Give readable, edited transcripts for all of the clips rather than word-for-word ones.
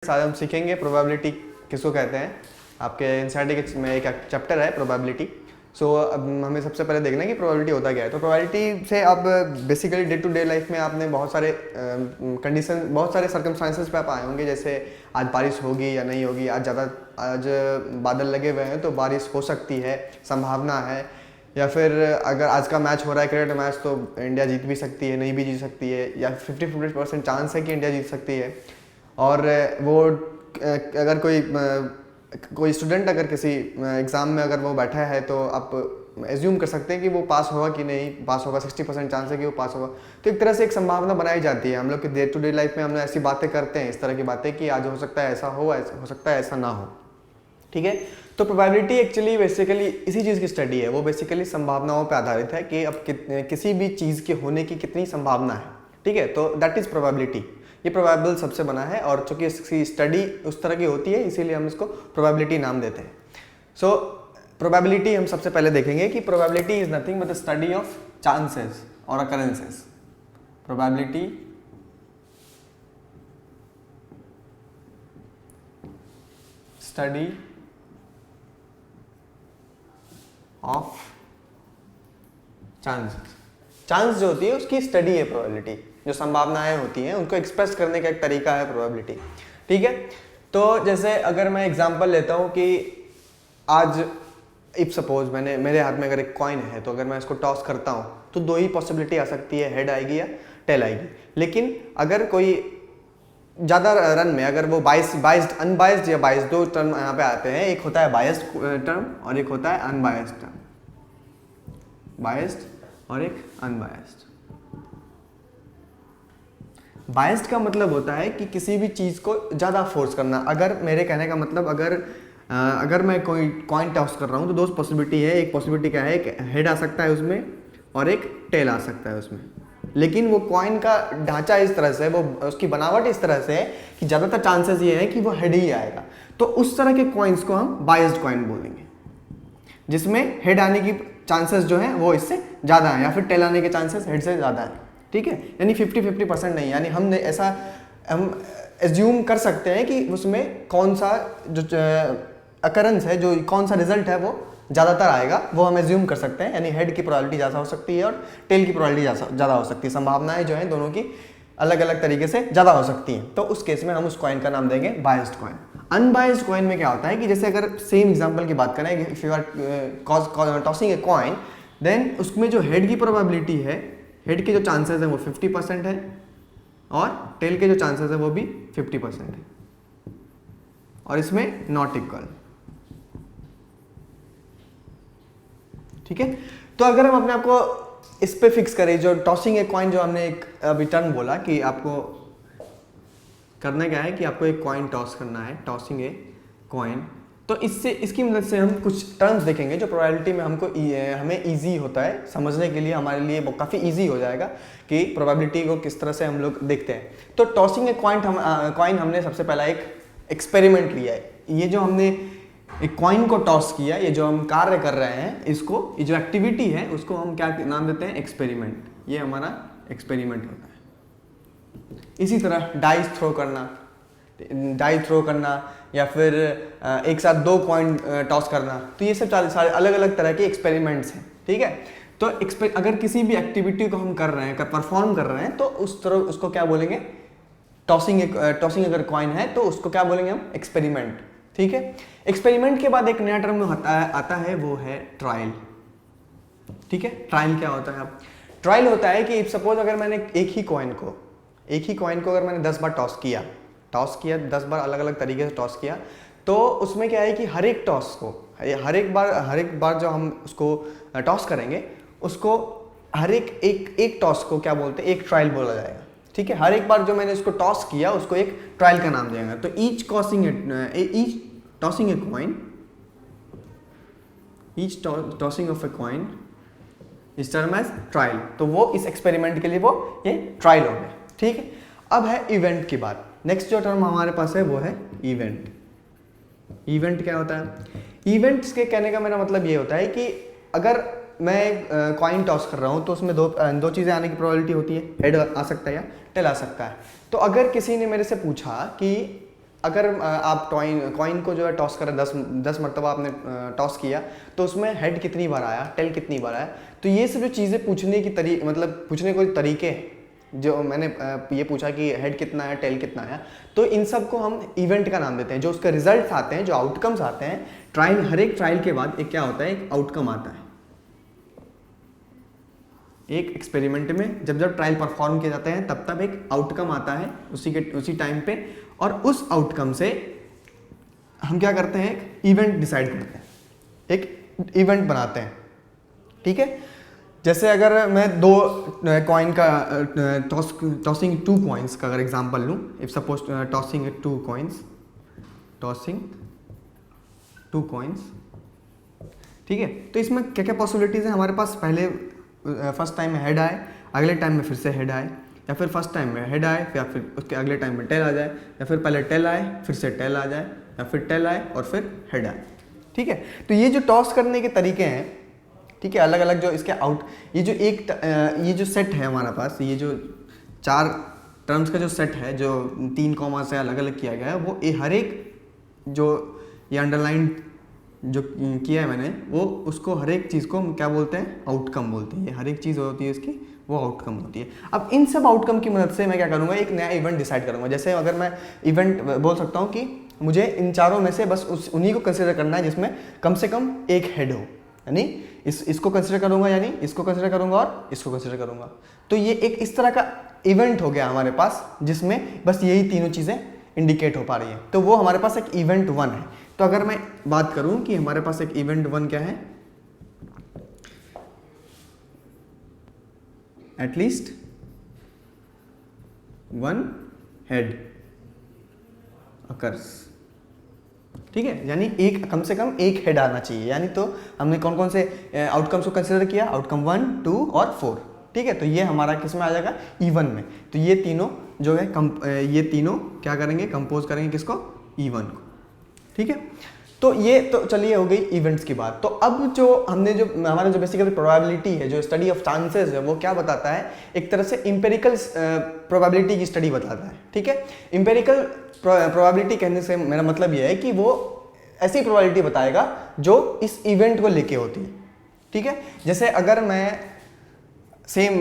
आज हम सीखेंगे प्रोबेबिलिटी किसको कहते हैं। आपके एनसीईआरटी में एक चैप्टर है प्रोबेबिलिटी। अब हमें सबसे पहले देखना है कि प्रोबेबिलिटी होता क्या है। तो प्रोबेबिलिटी से आप basically day to day life में आपने बहुत सारे कंडीशन, बहुत सारे सर्कमस्टांसेस पे आप आए होंगे, जैसे आज बारिश होगी या नहीं होगी, आज बादल लगे हुए हैं तो बारिश हो सकती है, संभावना है, या फिर अगर आज का मैच हो रहा है क्रिकेट मैच तो इंडिया जीत भी सकती है, नहीं भी जीत सकती है, या 50% चांस है कि इंडिया जीत सकती है। और वो अगर कोई स्टूडेंट अगर किसी एग्ज़ाम में अगर वो बैठा है तो आप एज्यूम कर सकते हैं कि वो पास होगा कि नहीं पास होगा, 60% चांस है कि वो पास होगा। तो एक तरह से एक संभावना बनाई जाती है। हम लोग के डे टू डे लाइफ में हम लोग ऐसी बातें करते हैं, इस तरह की बातें कि आज हो सकता है ऐसा हो सकता है ऐसा ना हो। ठीक है, तो प्रोबेबिलिटी एक्चुअली बेसिकली इसी चीज़ की स्टडी है। वो बेसिकली संभावनाओं पर आधारित है कि अब किसी भी चीज़ के होने की कितनी संभावना है। ठीक है, तो दैट इज़ प्रोबेबिलिटी। ये प्रोबेबल सबसे बना है और चूंकि इसकी स्टडी उस तरह की होती है इसीलिए हम इसको प्रोबेबिलिटी नाम देते हैं। सो प्रोबेबिलिटी हम सबसे पहले देखेंगे कि probability is nothing but the study of chances और occurrences. Probability study of chances. Chance जो होती है उसकी स्टडी है प्रोबेबिलिटी। जो संभावनाएं होती हैं उनको एक्सप्रेस करने का एक तरीका है प्रोबेबिलिटी। ठीक है, तो जैसे अगर मैं एग्जांपल लेता हूं कि आज इफ सपोज मेरे हाथ में अगर एक कॉइन है तो अगर मैं इसको टॉस करता हूं तो दो ही पॉसिबिलिटी आ सकती है, हेड आएगी या टेल आएगी। लेकिन अगर कोई ज़्यादा रन में अगर वो बाइस्ड अनबाइस्ड या बाइस्ड दो टर्म यहाँ पे आते हैं, एक होता है बाइस्ड टर्म और एक होता है अनबाइस्ड टर्म। बाइस्ड और एक अनबाइस्ड। बाइस्ड का मतलब होता है कि किसी भी चीज़ को ज़्यादा फोर्स करना। अगर मेरे कहने का मतलब अगर मैं कोई कॉइन टॉस कर रहा हूँ तो दो पॉसिबिलिटी है। एक पॉसिबिलिटी क्या है, एक हेड आ सकता है उसमें और एक टेल आ सकता है उसमें। लेकिन वो कॉइन का ढांचा इस तरह से, वो उसकी बनावट इस तरह से है कि ज़्यादातर चांसेस ये है कि वो हेड ही आएगा। तो उस तरह के कॉइन्स को हम बाइस्ड कॉइन बोलेंगे, जिसमें हेड आने की चांसेस जो है वो इससे ज़्यादा है या फिर टेल आने के चांसेस हेड से ज़्यादा है। ठीक है, यानी 50-50% नहीं, यानी हम एज्यूम कर सकते हैं कि उसमें कौन सा जो अकरेंस है, जो कौन सा रिजल्ट है वो ज़्यादातर आएगा, वो हम एज्यूम कर सकते हैं। यानी हेड की प्रोबेबिलिटी ज़्यादा हो सकती है और टेल की प्रोबेबिलिटी ज़्यादा हो सकती है। संभावनाएं जो हैं दोनों की अलग अलग तरीके से ज़्यादा हो सकती हैं। तो उस केस में हम उस कॉइन का नाम देंगे बाइस्ड कॉइन। अनबाइस्ड कॉइन में क्या होता है कि जैसे अगर सेम एग्जांपल की बात करें, if you are tossing a coin, then उसमें जो हेड की प्रोबेबिलिटी है, हेड के जो चांसेस हैं वो 50% है और टेल के जो चांसेस हैं वो भी 50% है, और इसमें नॉट इक्वल। ठीक है, तो अगर हम अपने आप को इस पे फिक्स करें, जो टॉसिंग ए कॉइन जो हमने एक अभी टर्म बोला कि आपको करना क्या है कि आपको एक कॉइन टॉस करना है, टॉसिंग ए कॉइन। तो इसकी मदद से हम कुछ टर्म्स देखेंगे जो प्रोबेबिलिटी में हमें इजी होता है समझने के लिए, हमारे लिए वो काफ़ी इजी हो जाएगा कि प्रोबेबिलिटी को किस तरह से हम लोग देखते हैं। तो टॉसिंग ए कॉइन हमने सबसे पहला एक एक्सपेरिमेंट लिया है। ये जो हमने एक कॉइन को टॉस किया, ये जो हम कार्य कर रहे हैं, इसको, ये जो एक्टिविटी है उसको हम क्या नाम देते हैं, एक्सपेरिमेंट। ये हमारा एक्सपेरिमेंट होता है। इसी तरह डाइस थ्रो करना या फिर एक साथ दो कॉइन टॉस करना, तो ये सब सारे अलग अलग तरह के एक्सपेरिमेंट्स हैं। ठीक है, तो अगर किसी भी एक्टिविटी को हम कर रहे हैं, परफॉर्म कर रहे हैं, तो उस तरह उसको क्या बोलेंगे, टॉसिंग अगर कॉइन है तो उसको क्या बोलेंगे हम, एक्सपेरिमेंट। ठीक है, एक्सपेरिमेंट के बाद एक नया टर्म आता है, वो है ट्रायल। ठीक है, ट्रायल क्या होता है? अब ट्रायल होता है कि सपोज अगर मैंने एक ही कॉइन को अगर मैंने 10 बार टॉस किया 10 बार अलग अलग तरीके से टॉस किया, तो उसमें क्या है कि हर एक बार जो हम उसको टॉस करेंगे, उसको हर एक टॉस को क्या बोलते हैं, एक ट्रायल बोला जाएगा। ठीक है, हर एक बार जो मैंने उसको टॉस किया उसको एक ट्रायल का नाम देंगे। तो each tossing of a coin is term as trial. तो वो इस एक्सपेरिमेंट के लिए वो ये ट्रायल हो गया। ठीक है, अब है इवेंट की बात। नेक्स्ट जो टर्म हमारे पास है वो है इवेंट। इवेंट क्या होता है? इवेंट्स के कहने का मेरा मतलब ये होता है कि अगर मैं कॉइन टॉस कर रहा हूँ तो उसमें दो चीज़ें आने की प्रोबेबिलिटी होती है, हेड आ सकता है या टेल आ सकता है। तो अगर किसी ने मेरे से पूछा कि अगर आप कॉइन को जो है टॉस करें, 10 मरतबा आपने टॉस किया, तो उसमें हेड कितनी बार आया, टेल कितनी बार आया। तो ये सब जो चीज़ें पूछने की मतलब पूछने के तरीके हैं, जो मैंने ये पूछा कि हेड कितना है, टेल कितना आया, तो इन सब को हम इवेंट का नाम देते हैं। जो उसके रिजल्ट आते हैं, जो आउटकम्स आते हैं ट्रायल, हर एक ट्रायल के बाद एक क्या होता है, एक आउटकम आता है। एक एक्सपेरिमेंट में जब जब ट्रायल परफॉर्म किए जाते हैं तब तब एक आउटकम आता है उसी टाइम पे, और उस आउटकम से हम क्या करते हैं, एक इवेंट डिसाइड करते हैं, एक इवेंट बनाते हैं। ठीक है, जैसे अगर मैं 2 कॉइन का टॉसिंग 2 कॉइन्स का अगर एग्जांपल लूँ, इफ सपोज टॉसिंग 2 कॉइन्स, ठीक है, तो इसमें क्या क्या पॉसिबिलिटीज़ हैं हमारे पास। पहले फर्स्ट टाइम में हेड आए, अगले टाइम में फिर से हेड आए, या फिर फर्स्ट टाइम में हेड आए या फिर उसके अगले टाइम में टेल आ जाए, या फिर पहले टेल आए फिर से टेल आ जाए, या फिर टेल आए और फिर हेड आए। ठीक है, तो ये जो टॉस करने के तरीके हैं, ठीक है, अलग अलग जो इसके ये जो सेट है हमारा पास, ये जो 4 टर्म्स का जो सेट है, जो 3 कॉमा से अलग अलग किया गया है, वो हर एक जो ये अंडरलाइन जो किया है मैंने, वो उसको हर एक चीज़ को हम क्या बोलते हैं, आउटकम बोलते हैं। ये हर एक चीज़ होती है इसकी, वो आउटकम होती है। अब इन सब आउटकम की मदद से मैं क्या करूँगा, एक नया इवेंट डिसाइड करूँगा। जैसे अगर मैं इवेंट बोल सकता हूँ कि मुझे इन चारों में से बस उन्हीं को कंसिडर करना है जिसमें कम से कम एक हेड हो, यानी इसको कंसिडर करूँगा, यानी इसको कंसिडर करूँगा और इसको कंसिडर करूँगा। तो ये एक इस तरह का इवेंट हो गया हमारे पास, जिसमें बस यही तीनों चीज़ें इंडिकेट हो पा रही हैं। तो वो हमारे पास एक इवेंट 1 है। तो अगर मैं बात करूं कि हमारे पास एक इवेंट 1 क्या है, एटलीस्ट 1 हेड अकर्स। ठीक है, यानी एक कम से कम एक हेड आना चाहिए। यानी तो हमने कौन कौन से आउटकम्स को कंसिडर किया, आउटकम 1, 2 और 4। ठीक है, तो ये हमारा किस में आ जाएगा, इवन में। तो ये तीनों जो है ये तीनों क्या करेंगे, कंपोज करेंगे किसको, इवन को। ठीक है, तो ये तो चलिए हो गई इवेंट्स की बात। तो अब जो हमने जो हमारा जो बेसिकली प्रोबेबिलिटी है, जो स्टडी ऑफ चांसेस है, वो क्या बताता है, एक तरह से इंपेरिकल प्रोबेबिलिटी की स्टडी बताता है। ठीक है, इंपेरिकल प्रोबेबिलिटी कहने से मेरा मतलब ये है कि वो ऐसी प्रोबेबिलिटी बताएगा जो इस इवेंट को लेके होती है। ठीक है, जैसे अगर मैं सेम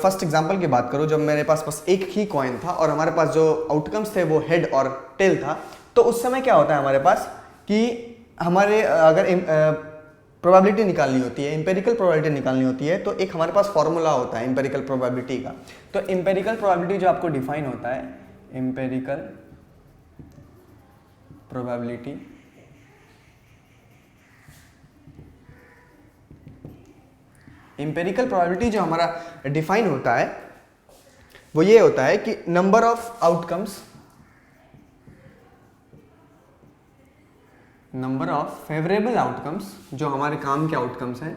फर्स्ट एग्जांपल की बात करूं, जब मेरे पास बस एक ही कॉइन था और हमारे पास जो आउटकम्स थे वो हेड और टेल था, तो उस समय क्या होता है हमारे पास कि हमारे अगर प्रोबेबिलिटी निकालनी होती है, इंपेरिकल प्रोबेबिलिटी निकालनी होती है, तो एक हमारे पास फॉर्मूला होता है इंपेरिकल प्रोबेबिलिटी का। तो इंपेरिकल प्रोबेबिलिटी जो आपको डिफाइन होता है, इंपेरिकल प्रोबेबिलिटी जो हमारा डिफाइन होता है वो ये होता है कि number of outcomes, number of favourable outcomes, जो हमारे काम के आउटकम्स हैं,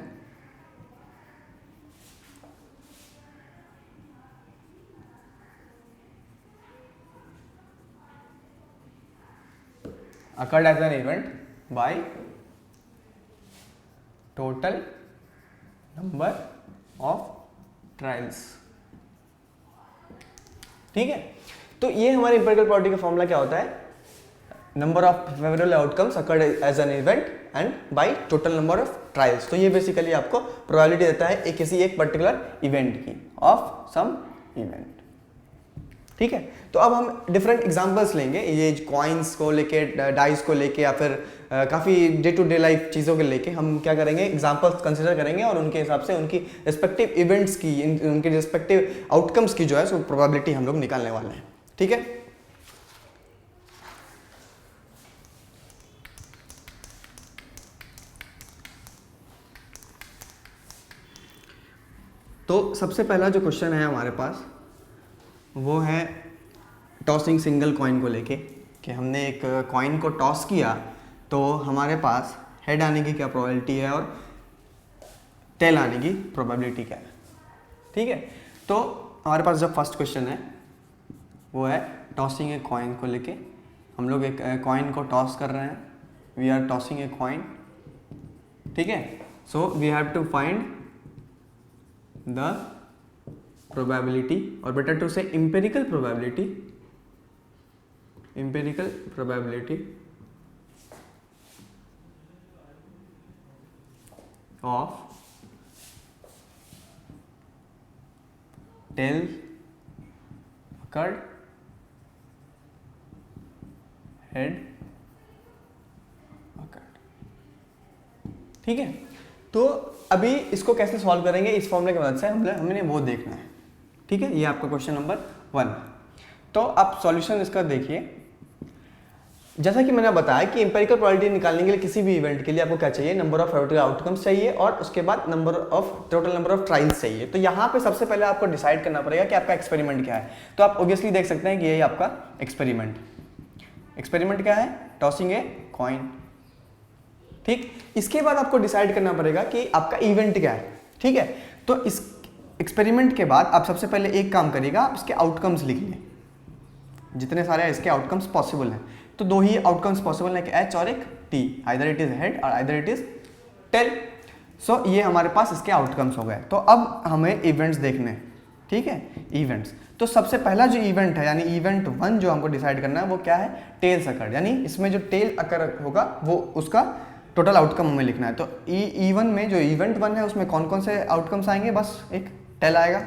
occurred as an event by total number of trials। ठीक है, तो ये हमारे इंपेरिकल प्रोबेबिलिटी का फॉर्मूला क्या होता है, number of favourable outcomes occurred as an event and by total number of trials. तो ये बेसिकली आपको प्रोबेबिलिटी देता है किसी एक पर्टिकुलर इवेंट की, ऑफ सम इवेंट। ठीक है, तो अब हम डिफरेंट एग्जांपल्स लेंगे, ये कॉइन्स को लेके, डाइस को लेके, या फिर काफ़ी डे टू डे लाइफ चीज़ों के लेके हम क्या करेंगे, एग्जांपल्स कंसिडर करेंगे और उनके हिसाब से उनकी रिस्पेक्टिव इवेंट्स की, उनके रिस्पेक्टिव आउटकम्स की जो है सो प्रोबेबिलिटी हम लोग निकालने वाले हैं। ठीक है, तो सबसे पहला जो क्वेश्चन है हमारे पास वो है टॉसिंग सिंगल कॉइन को लेके, कि हमने एक कॉइन को टॉस किया तो हमारे पास हेड आने की क्या प्रोबेबिलिटी है और टेल आने की प्रोबेबिलिटी क्या है। ठीक है, तो हमारे पास जो फर्स्ट क्वेश्चन है वो है टॉसिंग ए कॉइन को लेके। हम लोग एक कॉइन को टॉस कर रहे हैं, we are tossing a coin. ठीक है, so we have to find the probability, और better to say empirical probability empirical probability of tail occurred, head occurred। ठीक है, तो अभी इसको कैसे सॉल्व करेंगे, इस फॉर्मूले की मदद से हमने वो देखना है। ठीक है, ये आपका क्वेश्चन नंबर 1। तो आप सॉल्यूशन इसका देखिए। जैसा कि मैंने बताया कि एम्पिरिकल प्रोबेबिलिटी निकालने के लिए किसी भी इवेंट के लिए आपको क्या चाहिए, नंबर ऑफ प्रोबेबिलिटी आउटकम्स चाहिए और उसके बाद टोटल नंबर ऑफ ट्रायल्स चाहिए। तो यहाँ पे सबसे पहले आपको डिसाइड करना पड़ेगा कि आपका एक्सपेरिमेंट क्या है। तो आप ऑब्वियसली देख सकते हैं कि यही आपका एक्सपेरिमेंट क्या है, टॉसिंग ए कॉइन। ठीक, इसके बाद आपको डिसाइड करना पड़ेगा कि आपका इवेंट क्या है। ठीक है, तो इस एक्सपेरिमेंट के बाद आप सबसे पहले एक काम करिएगा, आप इसके आउटकम्स लिख लें, जितने सारे इसके आउटकम्स पॉसिबल हैं। तो दो ही आउटकम्स पॉसिबल है, एक एच और एक T, either it is head और आइदर इट इज टेल। सो ये हमारे पास इसके आउटकम्स हो गए। तो अब हमें इवेंट्स देखने हैं। ठीक है, इवेंट्स। तो सबसे पहला जो इवेंट है यानी इवेंट 1 जो हमको डिसाइड करना है वो क्या है, टेल्स अकर, यानी इसमें जो टेल अकर होगा वो उसका टोटल आउटकम हमें लिखना है। तो E1 में जो इवेंट 1 है उसमें कौन कौन से आउटकम्स आएंगे, बस एक टेल आएगा।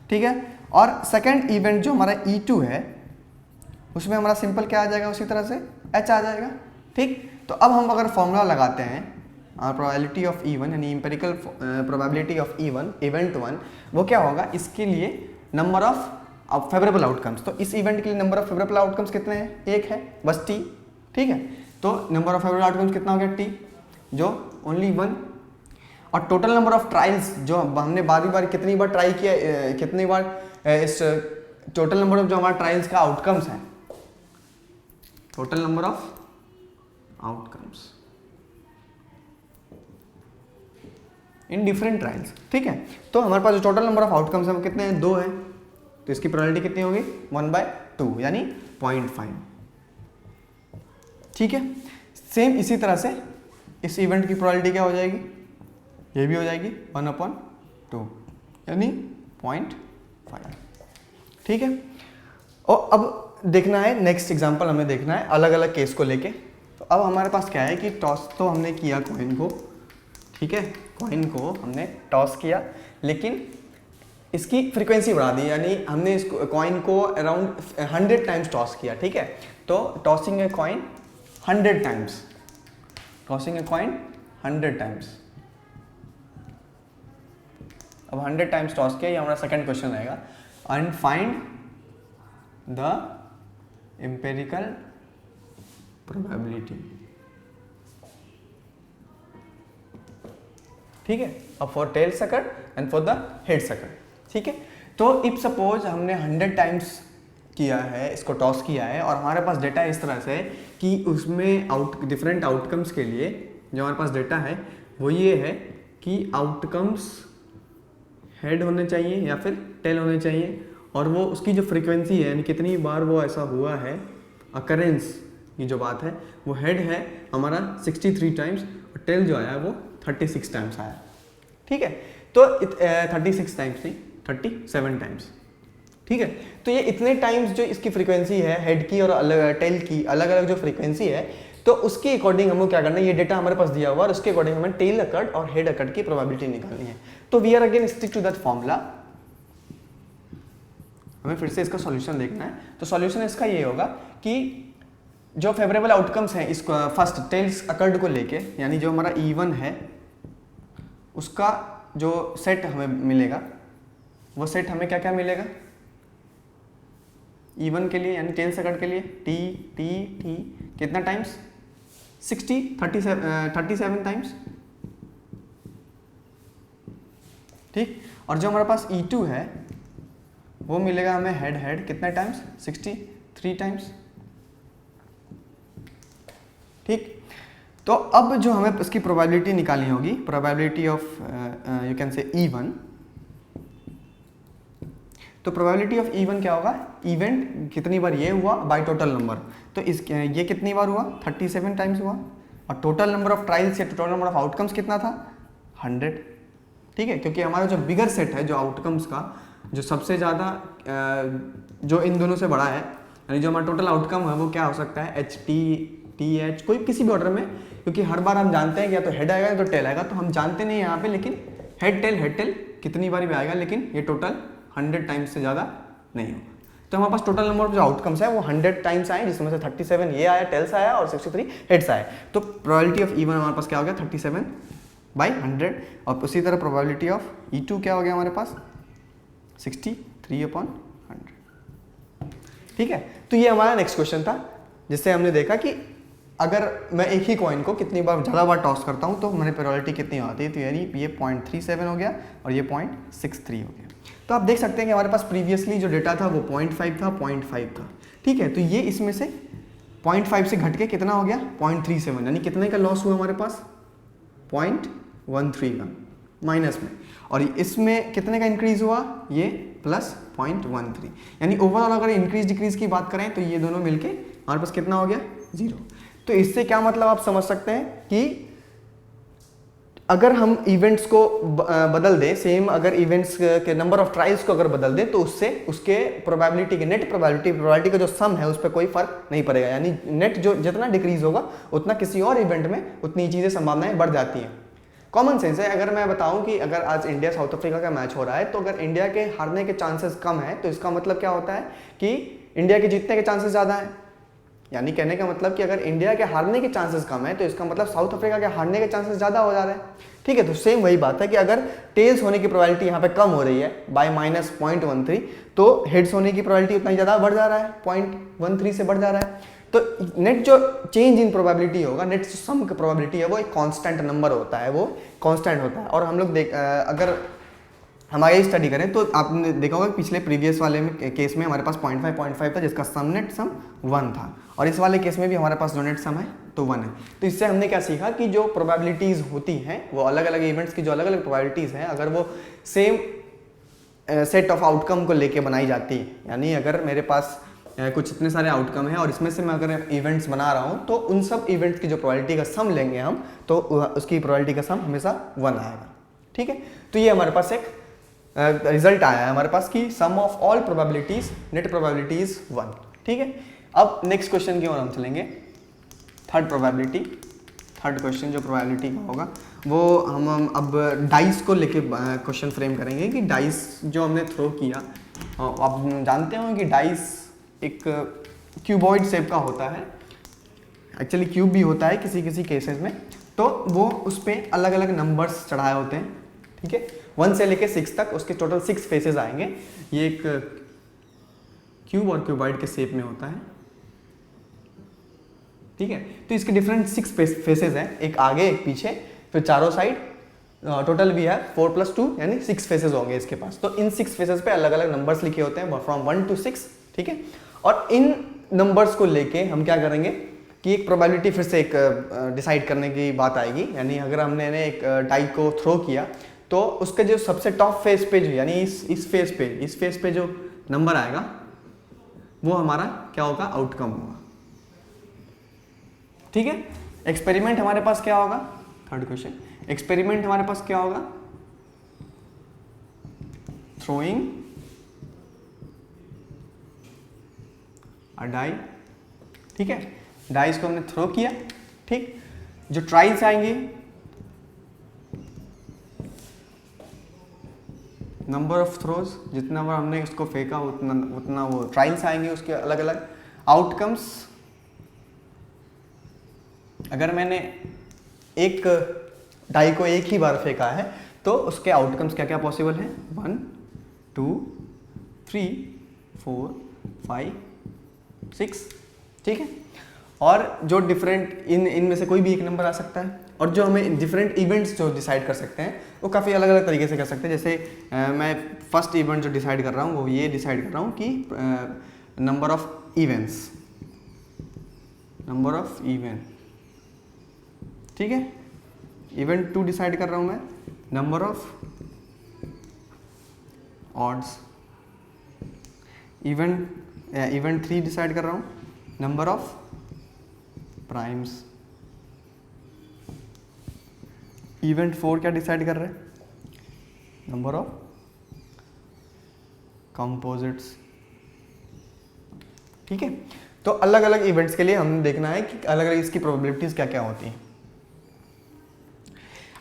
ठीक है, और सेकेंड इवेंट जो हमारा E2 है उसमें हमारा सिंपल क्या आ जाएगा, उसी तरह से एच आ जाएगा। ठीक, तो अब हम अगर फॉर्मूला लगाते हैं प्रोबेबिलिटी ऑफ E1 यानी empirical probability of E1 event 1, वो क्या होगा, इसके लिए नंबर ऑफ फेवरेबल आउटकम्स। तो इस इवेंट के लिए नंबर ऑफ फेवरेबल आउटकम्स कितने हैं, एक है बस टी। ठीक है, तो नंबर ऑफ फेवरेबल आउटकम्स कितना हो गया, टी, जो ओनली 1। और टोटल नंबर ऑफ ट्रायल्स जो हमने बारी कितनी बार ट्राई किया, कितनी बार इस टोटल नंबर ऑफ जो हमारा ट्रायल्स का आउटकम्स है, total number of outcomes in different trials. ठीक है, तो हमारे पास जो टोटल नंबर ऑफ आउटकम्स है वो कितने हैं, 2 है। तो इसकी प्रोबेबिलिटी कितनी होगी, 1/2 यानी 0.5। ठीक है, सेम इसी तरह से इस इवेंट की प्रोबेबिलिटी क्या हो जाएगी, ये भी हो जाएगी 1/2 यानी 0.5। ठीक है, और अब देखना है नेक्स्ट एग्जांपल, हमें देखना है अलग अलग केस को लेके। तो अब हमारे पास क्या है कि टॉस तो हमने किया कॉइन को। ठीक है, कॉइन को हमने टॉस किया, लेकिन इसकी फ्रीक्वेंसी बढ़ा दी, यानी हमने इस कॉइन को अराउंड 100 टाइम्स टॉस किया। ठीक है, तो tossing a coin 100 times, tossing a coin 100 times. अब 100 टाइम्स टॉस किया, ये हमारा सेकंड क्वेश्चन रहेगा, and find the empirical probability. ठीक है, अब फॉर टेल सकर एंड फॉर द हेड सकर। ठीक है, तो इफ सपोज हमने 100 टाइम्स किया है, इसको टॉस किया है, और हमारे पास डेटा इस तरह से है कि उसमें डिफरेंट आउटकम्स के लिए जो हमारे पास डेटा है वो ये है कि आउटकम्स हेड होने चाहिए या फिर टेल होने चाहिए, और वो उसकी जो फ्रीक्वेंसी है यानी कितनी बार वो ऐसा हुआ है, अकरेंस की जो बात है, वो हेड है हमारा 63 टाइम्स और टेल जो आया है वो 36 टाइम्स आया। ठीक है, तो 36 टाइम्स नहीं, 37 टाइम्स। ठीक है, तो ये इतने टाइम्स जो इसकी फ्रीक्वेंसी है हेड की और टेल की अलग अलग जो फ्रीक्वेंसी है, तो उसके अकॉर्डिंग हमको क्या करना है, ये डेटा हमारे पास दिया हुआ है और उसके अकॉर्डिंग हमें टेल अकर्ड और हेड अकर्ड की प्रोबेबिलिटी निकालनी है। तो we are again stick to that formula, हमें फिर से इसका सॉल्यूशन देखना है। तो सॉल्यूशन इसका ये होगा कि जो फेवरेबल आउटकम्स हैं इसको फर्स्ट टेल्स अकर्ड को लेके, यानी जो हमारा E1 है उसका जो सेट हमें मिलेगा, वो सेट हमें क्या क्या मिलेगा, E1 के लिए यानी टेल्स अकर्ड के लिए टी टी टी कितना टाइम्स, 37 टाइम्स। ठीक, और जो हमारे पास E2 है वो मिलेगा हमें हेड हेड कितने टाइम्स, 63 टाइम्स। ठीक, तो अब जो हमें इसकी प्रोबेबिलिटी निकालनी होगी, probability of you can say E1। तो प्रोबेबिलिटी ऑफ E1 क्या होगा, इवेंट कितनी बार ये हुआ बाय टोटल नंबर, तो इस ये कितनी बार हुआ, 37 टाइम्स हुआ, और टोटल नंबर ऑफ ट्रायल्स या टोटल नंबर ऑफ आउटकम्स कितना था, 100। ठीक है, क्योंकि हमारा जो बिगर सेट है जो आउटकम्स का, जो सबसे ज़्यादा जो इन दोनों से बड़ा है यानी जो हमारा टोटल आउटकम है वो क्या हो सकता है, एच टी टी एच, कोई किसी भी ऑर्डर में, क्योंकि हर बार हम जानते हैं कि या तो हेड आएगा या तो टेल आएगा, तो हम जानते नहीं यहाँ पे, लेकिन हेड टेल कितनी बार भी आएगा, लेकिन ये टोटल 100 टाइम्स से ज़्यादा नहीं होगा। तो हमारे पास टोटल नंबर ऑफ जो आउटकम्स है वो 100 टाइम्स आए, जिसमें से 37 ये आया, टेल्स आया, और 63 हेड्स आए। तो प्रोबेबिलिटी ऑफ E1 हमारे पास क्या हो गया, 37/100। और उसी तरह प्रोबेबिलिटी ऑफ E2 क्या हो गया हमारे पास, 63/100। ठीक है, तो ये हमारा नेक्स्ट क्वेश्चन था, जिससे हमने देखा कि अगर मैं एक ही कॉइन को कितनी बार, ज़्यादा बार टॉस करता हूँ तो मेरी प्रोबेबिलिटी कितनी आती है। तो यानी ये 0.37 हो गया और ये 0.63 हो गया। तो आप देख सकते हैं कि हमारे पास प्रीवियसली जो डेटा था वो 0.5 था, 0.5 था। ठीक है, तो ये इसमें से 0.5 से घट के कितना हो गया, 0.37, यानी कितने का लॉस हुआ हमारे पास, 0.13 का माइनस में। और इसमें कितने का इंक्रीज हुआ, ये प्लस 0.13, यानी ओवरऑल अगर इंक्रीज डिक्रीज की बात करें तो ये दोनों मिलके हमारे पास कितना हो गया, 0। तो इससे क्या मतलब आप समझ सकते हैं कि अगर हम इवेंट्स को बदल दें, सेम अगर इवेंट्स के नंबर ऑफ ट्रायल्स को अगर बदल दें, तो उससे उसके प्रोबेबिलिटी के नेट प्रोबेबिलिटी का जो सम है उस पर कोई फर्क नहीं पड़ेगा। यानी नेट जो जितना डिक्रीज होगा उतना किसी और इवेंट में उतनी चीज़ें संभावनाएं बढ़ जाती हैं। कॉमन सेंस है। अगर मैं बताऊं कि अगर आज इंडिया साउथ अफ्रीका का मैच हो रहा है, तो अगर इंडिया के हारने के चांसेस कम है, तो इसका मतलब क्या होता है कि इंडिया के जीतने के चांसेस ज़्यादा हैं। यानी कहने का मतलब कि अगर इंडिया के हारने के चांसेस कम है, तो इसका मतलब साउथ अफ्रीका के हारने के चांसेस ज़्यादा हो जा रहे हैं। ठीक है, तो सेम वही बात है कि अगर टेल्स होने की प्रोबेबिलिटी यहाँ पे कम हो रही है बाय -0.13, तो हेड्स होने की प्रोबेबिलिटी उतना ही ज़्यादा बढ़ जा रहा है, 0.13 से बढ़ जा रहा है। तो नेट जो चेंज इन प्रोबेबिलिटी होगा, नेट सम की प्रोबेबिलिटी है वो एक कांस्टेंट नंबर होता है, वो कांस्टेंट होता है। और हम लोग अगर हम आगे स्टडी करें तो आपने देखा होगा पिछले प्रीवियस वाले में केस में हमारे पास 0.5 था, जिसका सम नेट सम 1 था, और इस वाले केस में भी हमारे पास जो नेट सम है तो 1 है। तो इससे हमने क्या सीखा कि जो प्रोबेबिलिटीज़ होती हैं वो अलग अलग इवेंट्स की जो अलग अलग प्रोबेबिलिटीज़ हैं, अगर वो सेम सेट ऑफ आउटकम को लेके बनाई जाती है, यानी अगर मेरे पास कुछ इतने सारे आउटकम है और इसमें से मैं अगर इवेंट्स बना रहा हूँ, तो उन सब इवेंट्स की जो प्रोबेबिलिटी का सम लेंगे हम, तो उसकी प्रोबेबिलिटी का सम हमेशा 1 आएगा। ठीक है, तो ये हमारे पास एक रिजल्ट आया है हमारे पास कि sum of all probabilities net probability is 1। ठीक है, अब नेक्स्ट क्वेश्चन की ओर हम चलेंगे। थर्ड क्वेश्चन जो प्रोबेबिलिटी का होगा वो हम अब डाइस को लेके क्वेश्चन फ्रेम करेंगे कि डाइस जो हमने थ्रो किया, आप जानते हो कि डाइस एक क्यूबॉइड शेप का होता है, एक्चुअली क्यूब भी होता है किसी किसी केसेस में, तो वो उस पर अलग अलग नंबर्स चढ़ाए होते हैं। ठीक है, 1 से लेके 6 तक उसके टोटल 6 फेसेस आएंगे। ये एक क्यूब और क्यूबॉइड के शेप में होता है। ठीक है, तो इसके डिफरेंट 6 फेसेस हैं, एक आगे एक पीछे, फिर चारों साइड, टोटल भी है 4 + 2 यानी 6 फेसेस होंगे इसके पास। तो इन 6 फेसेस पे अलग अलग नंबर्स लिखे होते हैं फ्रॉम 1 to 6। ठीक है, और इन नंबर्स को लेके हम क्या करेंगे कि एक प्रोबेबिलिटी फिर से एक डिसाइड करने की बात आएगी। यानी अगर हमने एक डाई को थ्रो किया, तो उसके जो सबसे टॉप फेस पे जो, यानी इस फेस पे जो नंबर आएगा वो हमारा क्या होगा, आउटकम होगा। ठीक है, एक्सपेरिमेंट हमारे पास क्या होगा, थर्ड क्वेश्चन, एक्सपेरिमेंट हमारे पास क्या होगा, थ्रोइंग अ डाई। ठीक है, डाइस को हमने थ्रो किया। ठीक, जो ट्राइल्स आएंगे, नंबर ऑफ थ्रोज, जितना बार हमने उसको फेंका उतना वो ट्रायल्स आएंगे, उसके अलग अलग आउटकम्स। अगर मैंने एक डाई को एक ही बार फेंका है तो उसके आउटकम्स क्या क्या पॉसिबल हैं, 1 2 3 4 5 6। ठीक है, और जो डिफरेंट इनमें से कोई भी एक नंबर आ सकता है, और जो हमें डिफरेंट इवेंट्स जो डिसाइड कर सकते हैं वो काफ़ी अलग अलग तरीके से कर सकते हैं। जैसे मैं फर्स्ट इवेंट जो डिसाइड कर रहा हूँ वो ये डिसाइड कर रहा हूँ कि नंबर ऑफ इवेंट्स, ठीक है। इवेंट 2 डिसाइड कर रहा हूँ मैं, number of odds. Event 3 decide कर रहा हूँ, नंबर ऑफ प्राइम्स। इवेंट 4 क्या डिसाइड कर रहे हैं, नंबर ऑफ कंपोजिट्स। ठीक है। तो अलग अलग इवेंट्स के लिए हम देखना है कि अलग अलग इसकी प्रोबेबिलिटीज क्या क्या होती हैं।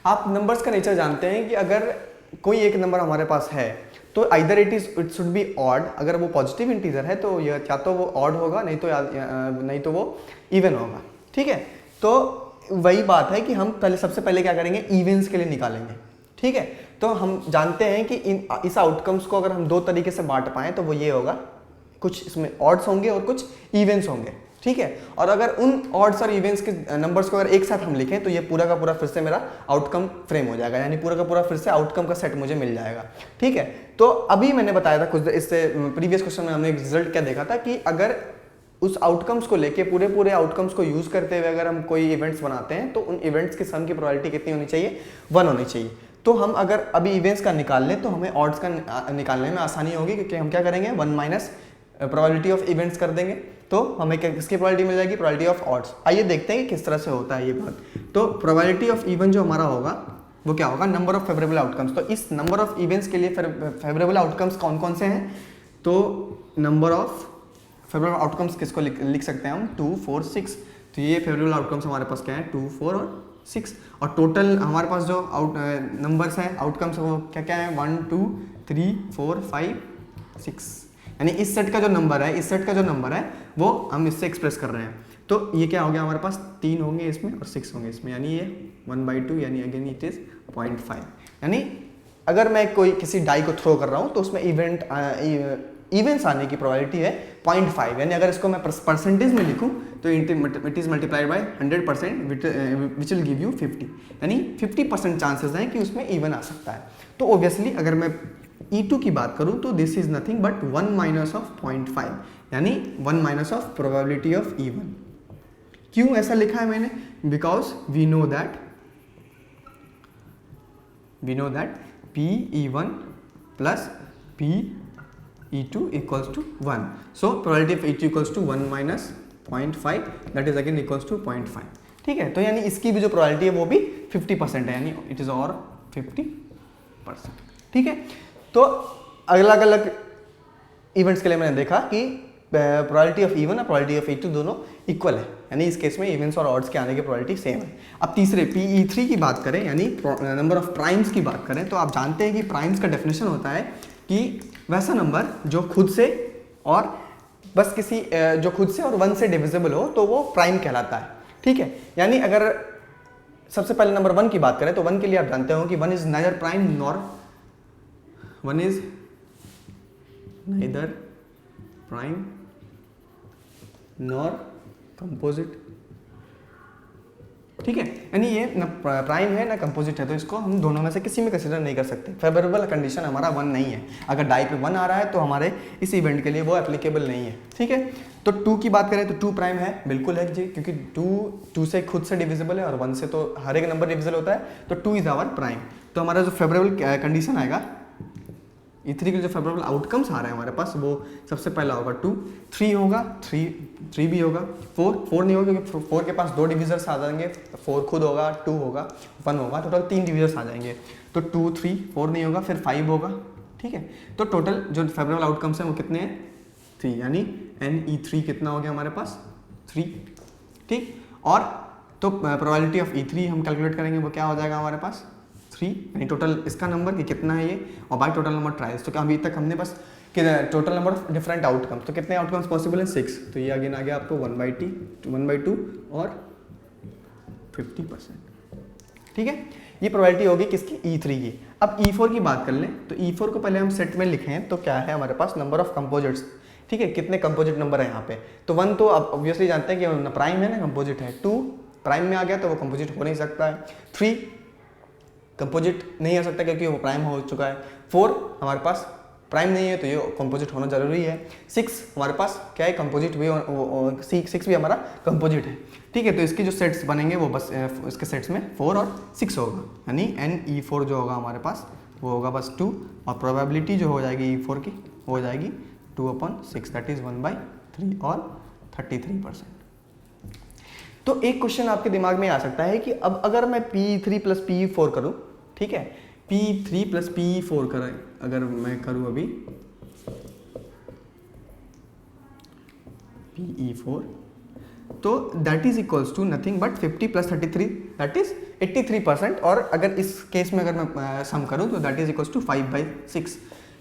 आप नंबर्स का नेचर जानते हैं कि अगर कोई एक नंबर हमारे पास है तो either it should be odd, अगर वो पॉजिटिव इंटीजर है तो यह या तो वो ऑड होगा, नहीं तो वो इवन होगा, ठीक है। तो वही बात है कि हम सबसे पहले क्या करेंगे, इवेंट्स के लिए निकालेंगे, ठीक है। तो हम जानते हैं कि इस आउटकम्स को अगर हम दो तरीके से बांट पाएं तो वो ये होगा, कुछ इसमें ऑड्स होंगे और कुछ इवेंट्स होंगे, ठीक है। और अगर उन ऑड्स और इवेंट्स के नंबर्स को अगर एक साथ हम लिखें तो ये पूरा का पूरा फिर से मेरा आउटकम फ्रेम हो जाएगा, यानी पूरा का पूरा फिर से आउटकम का सेट मुझे मिल जाएगा, ठीक है। तो अभी मैंने बताया था कुछ इससे प्रीवियस क्वेश्चन में हमने रिजल्ट क्या देखा था कि अगर उस आउटकम्स को लेके पूरे आउटकम्स को यूज करते हुए अगर हम कोई इवेंट्स बनाते हैं तो उन इवेंट्स की सम की प्रोबेबिलिटी कितनी होनी चाहिए, 1 होनी चाहिए। तो हम अगर अभी इवेंट्स का निकाल लें तो हमें ऑड्स का निकालने में आसानी होगी, क्योंकि हम क्या करेंगे 1 माइनस प्रोबेबिलिटी ऑफ इवेंट्स कर देंगे, तो हमें किसकी प्रोबेबिलिटी मिल जाएगी, प्रोबेबिलिटी ऑफ ऑड्स। आइए देखते हैं कि किस तरह से होता है ये बात। तो प्रोबेबिलिटी ऑफ इवन जो हमारा होगा वो क्या होगा, नंबर ऑफ फेवरेबल आउटकम्स। तो इस नंबर ऑफ इवेंट्स के लिए फेवरेबल आउटकम्स कौन कौन से हैं, तो नंबर ऑफ फेवरेबल आउटकम्स किसको लिख सकते हैं हम, 2, 4, 6। तो ये फेवरेबल आउटकम्स हमारे पास क्या है, 2, 4 और 6। और टोटल हमारे पास जो नंबर्स हैं आउटकम्स वो क्या क्या है, 1, 2, 3, 4, 5, 6। यानी इस सेट का जो नंबर है वो हम इससे एक्सप्रेस कर रहे हैं। तो ये क्या हो गया हमारे पास, 3 होंगे इसमें और 6 होंगे इसमें, यानी ये 1/2, यानी अगेन इट इज 0.5। यानी अगर मैं कोई किसी डाई को थ्रो कर रहा हूँ तो उसमें इवेंट्स आने की प्रोबेबिलिटी है 0.5। यानी अगर इसको मैं परसेंटेज में लिखूं तो it is multiplied by 100% which will give you 50, यानी 50% चांसेस हैं कि उसमें इवन आ सकता है। तो ऑब्वियसली अगर मैं E2 की बात करूं तो this is nothing but 1 minus of 0.5, यानी 1 minus of probability of even. क्यों ऐसा लिखा है मैंने, because we know that P E1 plus PE2 equals to 1. So probability of E2 equals to 1 minus 0.5, that is again equals to 0.5, ठीक है। तो यानी इसकी भी जो प्रोबेबिलिटी है वो भी 50% है, यानी इट इज और 50%, ठीक है। तो अलग अलग इवेंट्स के लिए मैंने देखा कि प्रोबेबिलिटी ऑफ इवन और प्रोबेबिलिटी ऑफ E2 दोनों इक्वल है, यानी इस केस में इवेंट्स और ऑड्स के आने की प्रोबेबिलिटी सेम है। अब तीसरे PE3 की बात करें, यानी नंबर ऑफ प्राइम्स की बात करें, तो आप जानते हैं कि प्राइम्स का डेफिनेशन होता है कि वैसा नंबर जो खुद से और बस किसी जो खुद से और 1 से डिविजिबल हो तो वो प्राइम कहलाता है, ठीक है। यानी अगर सबसे पहले नंबर 1 की बात करें तो 1 के लिए आप जानते हो कि 1 is neither prime nor composite, ठीक है। यानी ये न प्राइम है ना कंपोजिट है, तो इसको हम दोनों में से किसी में कंसीडर नहीं कर सकते। फेवरेबल कंडीशन हमारा 1 नहीं है, अगर डाई पे 1 आ रहा है तो हमारे इस इवेंट के लिए वो एप्लीकेबल नहीं है, ठीक है। तो 2 की बात करें तो 2 प्राइम है, बिल्कुल है जी, क्योंकि 2 से खुद से डिविजिबल है और 1 से तो हर एक नंबर डिविजिबल होता है, तो 2 इज आवर प्राइम। तो हमारा जो फेवरेबल कंडीशन आएगा E3 के जो फेवरेबल आउटकम्स आ रहे हैं हमारे पास, वो सबसे पहला होगा 2, 3 होगा, 3 भी होगा, 4 नहीं होगा क्योंकि 4 के पास 2 डिविजर्स आ जाएंगे, 4 खुद होगा, 2 होगा, 1 होगा, टोटल 3 डिविजर्स आ जाएंगे। तो 2, 3, 4 नहीं होगा, फिर 5 होगा, ठीक है। तो टोटल जो फेवरेबल आउटकम्स हैं वो कितने हैं, 3, यानी NE3 कितना हो गया हमारे पास, 3, ठीक। और तो प्रोबेबिलिटी ऑफ E3 हम कैलकुलेट करेंगे, वो क्या हो जाएगा हमारे पास 3, यानी टोटल इसका नंबर कि कितना है ये, और बाय टोटल नंबर ट्रायल्स। तो अभी तक हमने बस total number of different outcomes, तो कितने आउटकम्स पॉसिबल हैं, 6। तो ये अगेन आ गया आपको 1/2 और 50%, ठीक है। ये प्रोबेबिलिटी होगी किसकी, E3 की। अब E4 की बात कर लें तो E4 को पहले हम सेट में लिखें तो क्या है हमारे पास, नंबर ऑफ कंपोजिट्स, ठीक है। कितने कंपोजिट नंबर है यहाँ पे, तो 1 तो आप ऑब्वियसली जानते हैं कि ना प्राइम है ना कंपोजिट है, 2 प्राइम में आ गया तो वो कंपोजिट हो नहीं सकता है, 3 कंपोजिट नहीं हो सकता क्योंकि वो प्राइम हो चुका है, 4 हमारे पास प्राइम नहीं है तो ये कंपोजिट होना जरूरी है, 6 हमारे पास क्या है कंपोजिट भी, 6 भी हमारा कंपोजिट है, ठीक है। तो इसके जो सेट्स बनेंगे वो बस इसके सेट्स में 4 और 6 होगा, यानी NE4 जो होगा हमारे पास वो होगा बस 2, और प्रोबेबिलिटी जो हो जाएगी E4 की हो जाएगी 2/6, दैट इज 1/3 और 33%। तो एक क्वेश्चन आपके दिमाग में आ सकता है कि अब अगर मैं P3 प्लस PE4 करूं, ठीक है, P3 प्लस PE4 करें अगर मैं करूं अभी, E4, तो that is equals to nothing but 50 plus 33 that is 83%, और अगर इस केस में अगर मैं सम करूं तो दैट इज इक्वल्स टू 5/6।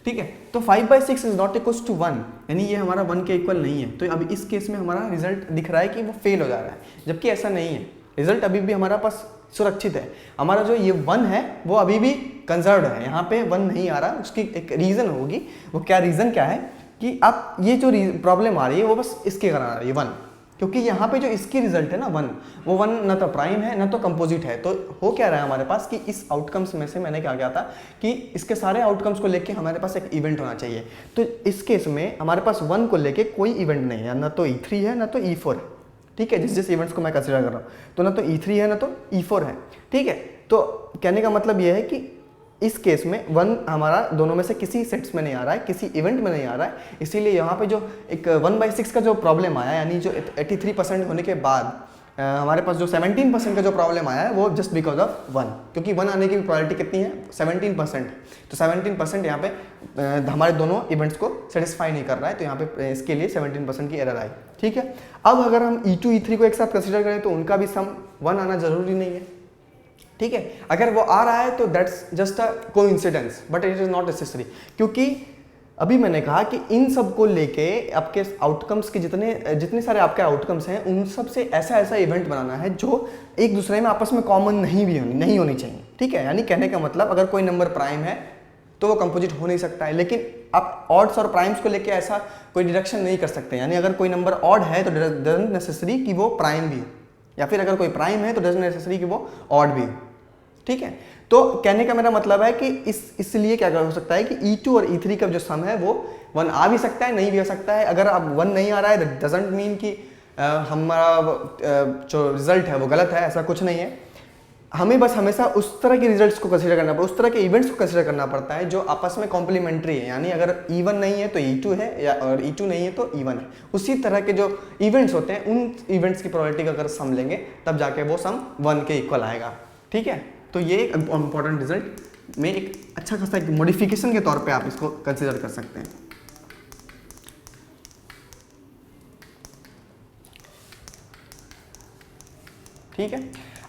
ठीक है, तो 5/6 इज नॉट इक्वल्स टू 1, यानी ये हमारा 1 के इक्वल नहीं है। तो अब इस केस में हमारा रिजल्ट दिख रहा है कि वो फेल हो जा रहा है, जबकि ऐसा नहीं है। रिजल्ट अभी भी हमारा पास सुरक्षित है। हमारा जो ये 1 है वो अभी भी कंजर्व्ड है, यहाँ पे 1 नहीं आ रहा। उसकी एक रीज़न होगी, वो क्या रीज़न क्या है कि अब ये जो प्रॉब्लम आ रही है वो बस इसके कारण आ रही है 1, क्योंकि यहाँ पे जो इसकी रिजल्ट है ना 1, वो 1 ना तो प्राइम है ना तो कंपोजिट है। तो हो क्या रहा है हमारे पास कि इस आउटकम्स में से मैंने क्या किया था कि इसके सारे आउटकम्स को लेके हमारे पास एक इवेंट होना चाहिए। तो इस केस में हमारे पास 1 को लेके कोई इवेंट नहीं है, ना तो E3 है ना तो E4 है। ठीक है, जिस इवेंट्स को मैं कंसिडर कर रहा हूँ, तो ना तो E3 है ना तो E4 है। ठीक है, तो कहने का मतलब ये है कि इस केस में 1 हमारा दोनों में से किसी सेट्स में नहीं आ रहा है, किसी इवेंट में नहीं आ रहा है। इसीलिए यहाँ पे जो एक 1/6 का जो प्रॉब्लम आया, यानी जो 83% होने के बाद हमारे पास जो 17% का जो प्रॉब्लम आया है वो जस्ट बिकॉज ऑफ 1, क्योंकि 1 आने की प्रोबेबिलिटी कितनी है 17%। तो 17% यहाँ पे हमारे दोनों इवेंट्स को सेटिस्फाई नहीं कर रहा है, तो यहाँ पे इसके लिए 17% की एरर आई। ठीक है, अब अगर हम E2 E3 को एक साथ कंसिडर करें तो उनका भी सम 1 आना जरूरी नहीं है। ठीक है, अगर वो आ रहा है तो that's just a coincidence, but it is not necessary, क्योंकि अभी मैंने कहा कि इन सब को लेके आपके आउटकम्स के जितने सारे आपके आउटकम्स हैं उन सब से ऐसा इवेंट बनाना है जो एक दूसरे में आपस में कॉमन नहीं होनी चाहिए। ठीक है, यानी कहने का मतलब अगर कोई नंबर प्राइम है तो वो कंपोजिट हो नहीं सकता है, लेकिन आप ऑड्स और प्राइम्स को लेके ऐसा कोई डिडक्शन नहीं कर सकते। यानी अगर कोई नंबर ऑड है तो डजंट नेसेसरी कि वो प्राइम भी हो, या फिर अगर कोई प्राइम है तो डजंट नेसेसरी कि वो ऑड भी हो। ठीक है, तो कहने का मेरा मतलब है कि इसलिए क्या हो सकता है कि E2 और E3 का जो सम है वो 1 आ भी सकता है, नहीं भी आ सकता है। अगर अब 1 नहीं आ रहा है डजंट मीन कि हमारा जो रिजल्ट है वो गलत है, ऐसा कुछ नहीं है। हमें बस हमेशा उस तरह के रिजल्ट्स को कंसीडर करना पड़ता है, उस तरह के इवेंट्स को कंसीडर करना पड़ता है जो आपस में कॉम्प्लीमेंट्री है। यानी अगर E1 नहीं है तो E2 है, या और E2 नहीं है तो E1 है। उसी तरह के जो इवेंट्स होते हैं उन इवेंट्स की प्रोबेबिलिटी का अगर सम लेंगे तब जाके वो सम 1 के इक्वल आएगा। ठीक है, तो ये एक इंपॉर्टेंट रिजल्ट में एक अच्छा खासा एक मॉडिफिकेशन के तौर पे आप इसको कंसीडर कर सकते हैं। ठीक है,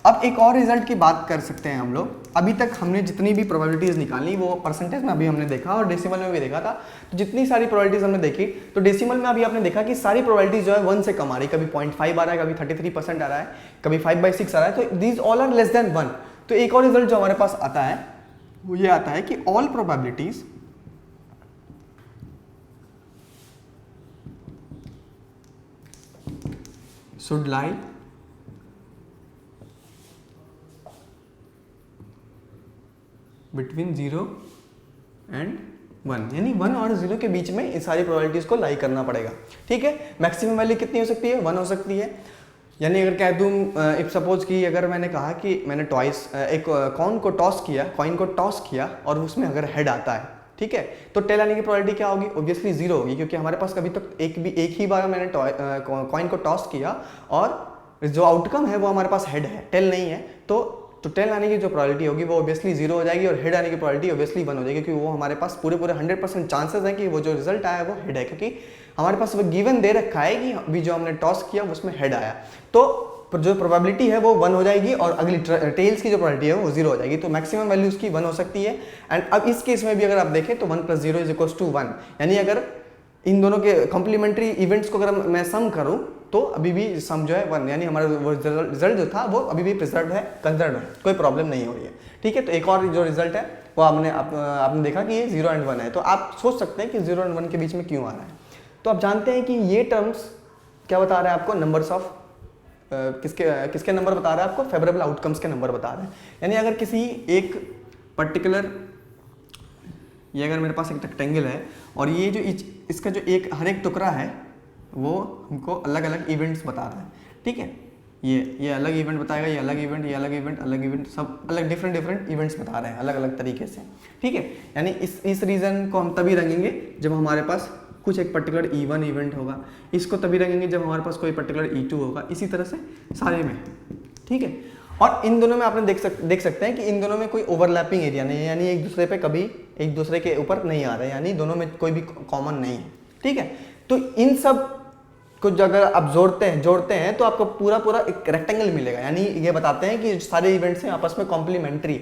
अब एक और रिजल्ट की बात कर सकते हैं हम लोग। अभी तक हमने जितनी भी प्रोबेबिलिटीज निकाली वो परसेंटेज में अभी हमने देखा और डेसिमल में भी देखा था। तो जितनी सारी प्रोबेबिलिटीज हमने देखी, तो डेसिमल में अभी आपने देखा कि सारी प्रोबेबिलिटीज जो है 1 से कम आ रही, कभी 0.5 आ रहा है, कभी 33% आ रहा है, कभी 5/6 आ रहा है। तो these all are less than 1। तो एक और रिजल्ट जो हमारे पास आता है वो ये आता है कि all probabilities should lie between 0 and 1, यानी 1 और 0 के बीच में इन सारी प्रोबेबिलिटीज को लाई करना पड़ेगा। ठीक है, मैक्सिमम वैल्यू कितनी हो सकती है 1 हो सकती है। यानी अगर कह दूँ इफ सपोज कि अगर मैंने कहा कि मैंने एक कॉइन को टॉस किया और उसमें अगर हेड आता है, ठीक है, तो टेल आने की प्रोबेबिलिटी क्या होगी, ऑब्वियसली 0 होगी, क्योंकि हमारे पास कभी तक एक ही बार मैंने कॉइन को टॉस किया और जो आउटकम है वो हमारे पास हेड है, टेल नहीं है। तो टेल आने की जो प्रोबेबिलिटी होगी वो ऑब्वियसली 0 हो जाएगी और हेड आने की प्रोबेबिलिटी ऑब्वियसली 1 हो जाएगी, क्योंकि वो हमारे पास पूरे 100% चांसेस हैं कि वो जो रिजल्ट आया है वो हेड है, क्योंकि हमारे पास वो गिवन दे रखा है कि अभी जो हमने टॉस किया उसमें हेड आया। तो जो प्रोबेबिलिटी है वो 1 हो जाएगी और अगली टेल्स की जो प्रोबेबिलिटी है वो 0 हो जाएगी। तो मैक्सिमम वैल्यू उसकी 1 हो सकती है। एंड अब इस केस में भी अगर आप देखें तो 1 + 0 = 1, यानी अगर इन दोनों के कॉम्प्लीमेंट्री इवेंट्स को अगर मैं सम करूं तो अभी भी सम जो है 1, यानी हमारा वो रिजल्ट जो था वो अभी भी प्रिजर्व है, कंजर्व है, कोई प्रॉब्लम नहीं हो रही है। ठीक है, तो एक और जो रिजल्ट है वो आपने देखा कि ये 0 और 1 है। तो आप सोच सकते हैं कि 0 और 1 के बीच में क्यों आ रहा है। तो आप जानते हैं कि ये टर्म्स क्या बता रहा है आपको, नंबर्स ऑफ किसके नंबर बता रहा है आपको, फेवरेबल आउटकम्स के नंबर बता रहे हैं। यानी अगर किसी एक पर्टिकुलर, ये अगर मेरे पास एक रेक्टेंगल है और ये जो इसका जो हर एक टुकड़ा है वो हमको अलग अलग इवेंट्स बता रहा है। ठीक है, ये अलग इवेंट बताएगा, ये अलग इवेंट, ये अलग इवेंट, सब अलग डिफरेंट इवेंट्स बता रहे हैं अलग अलग तरीके से। ठीक है, यानी इस रीजन को हम तभी रंगेंगे जब हमारे पास कुछ एक पर्टिकुलर E1 इवेंट होगा, इसको तभी रखेंगे जब हमारे पास कोई पर्टिकुलर E2 होगा, इसी तरह से सारे में। ठीक है, और इन दोनों में आपने देख सकते हैं कि इन दोनों में कोई ओवरलैपिंग एरिया नहीं है, यानी एक दूसरे पे कभी एक दूसरे के ऊपर नहीं आ रहे, यानी दोनों में कोई भी कॉमन नहीं है। ठीक है, तो इन सब कुछ अगर आप जोड़ते हैं तो आपको पूरा पूरा एक रेक्टेंगल मिलेगा, यानी ये बताते हैं कि सारे इवेंट्स हैं आपस में कॉम्प्लीमेंट्री,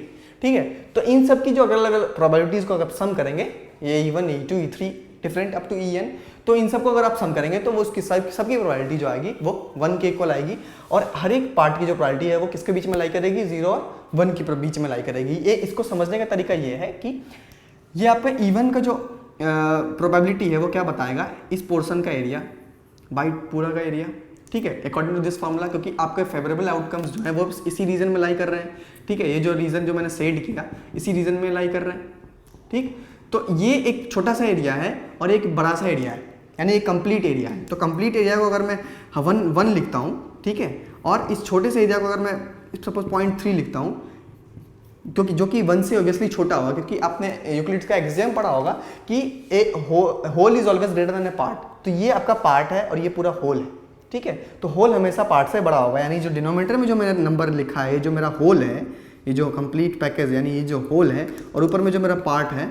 ठीक है। तो इन सब की जो अलग अलग प्रोबेबिलिटीज को अगर सम करेंगे, ये E1 E2 E3 different up to En, तो इन सबको अगर आप सम करेंगे तो वो उसकी सबकी प्रोबेबिलिटी जो आएगी वो 1 के इक्वल आएगी, और हर एक पार्ट की जो प्रोबेबिलिटी है वो किसके बीच में लाई करेगी, 0 और 1 के बीच में लाई करेगी। ये इसको समझने का तरीका ये है कि ये आपका E1 का जो प्रोबेबिलिटी है वो क्या बताएगा, इस पोर्शन का एरिया बाई पूरा का एरिया, ठीक है, अकॉर्डिंग टू दिस फॉर्मूला, क्योंकि आपके फेवरेबल आउटकम्स जो है वो इसी रीजन में लाई कर रहे हैं, ठीक है। ये जो रीजन जो मैंने सेड किया इसी रीजन में लाई कर रहे हैं, ठीक। तो ये एक छोटा सा एरिया है और एक बड़ा सा एरिया है, यानी एक कंप्लीट एरिया है। तो कंप्लीट एरिया को अगर मैं 1 लिखता हूँ, ठीक है, और इस छोटे से एरिया को अगर मैं सपोज 0.3 लिखता हूँ, क्योंकि जो कि 1 से ऑब्वियसली छोटा होगा, क्योंकि आपने यूक्लिड्स का एग्जाम पढ़ा होगा कि a whole is always greater than a part. तो ये आपका पार्ट है और ये पूरा होल है, ठीक है। तो होल हमेशा पार्ट से बड़ा होगा, यानी जो डिनोमिनेटर में जो मेरा नंबर लिखा है, जो मेरा होल है, ये जो कंप्लीट पैकेज यानी ये जो होल है, और ऊपर में जो मेरा पार्ट है,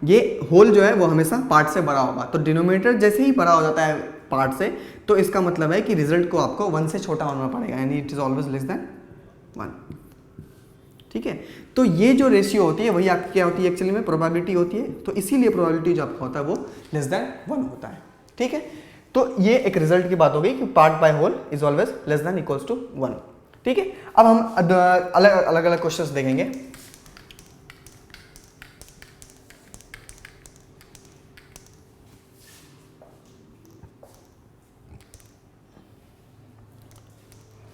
ये होल जो है वो हमेशा पार्ट से बड़ा होगा। तो डिनोमिनेटर जैसे ही बड़ा हो जाता है पार्ट से, तो इसका मतलब है कि रिजल्ट को आपको 1 से छोटा होना पड़ेगा, यानी it is always less than 1, ठीक है। तो ये जो रेशियो होती है वही आपकी क्या होती है, एक्चुअली में प्रोबेबिलिटी होती है। तो इसीलिए प्रोबेबिलिटी जो आपका होता है वो लेस देन 1 होता है, ठीक है। तो ये एक रिजल्ट की बात हो गई कि part by whole is always less than equals to 1, ठीक है। अब हम अलग अलग क्वेश्चंस देखेंगे।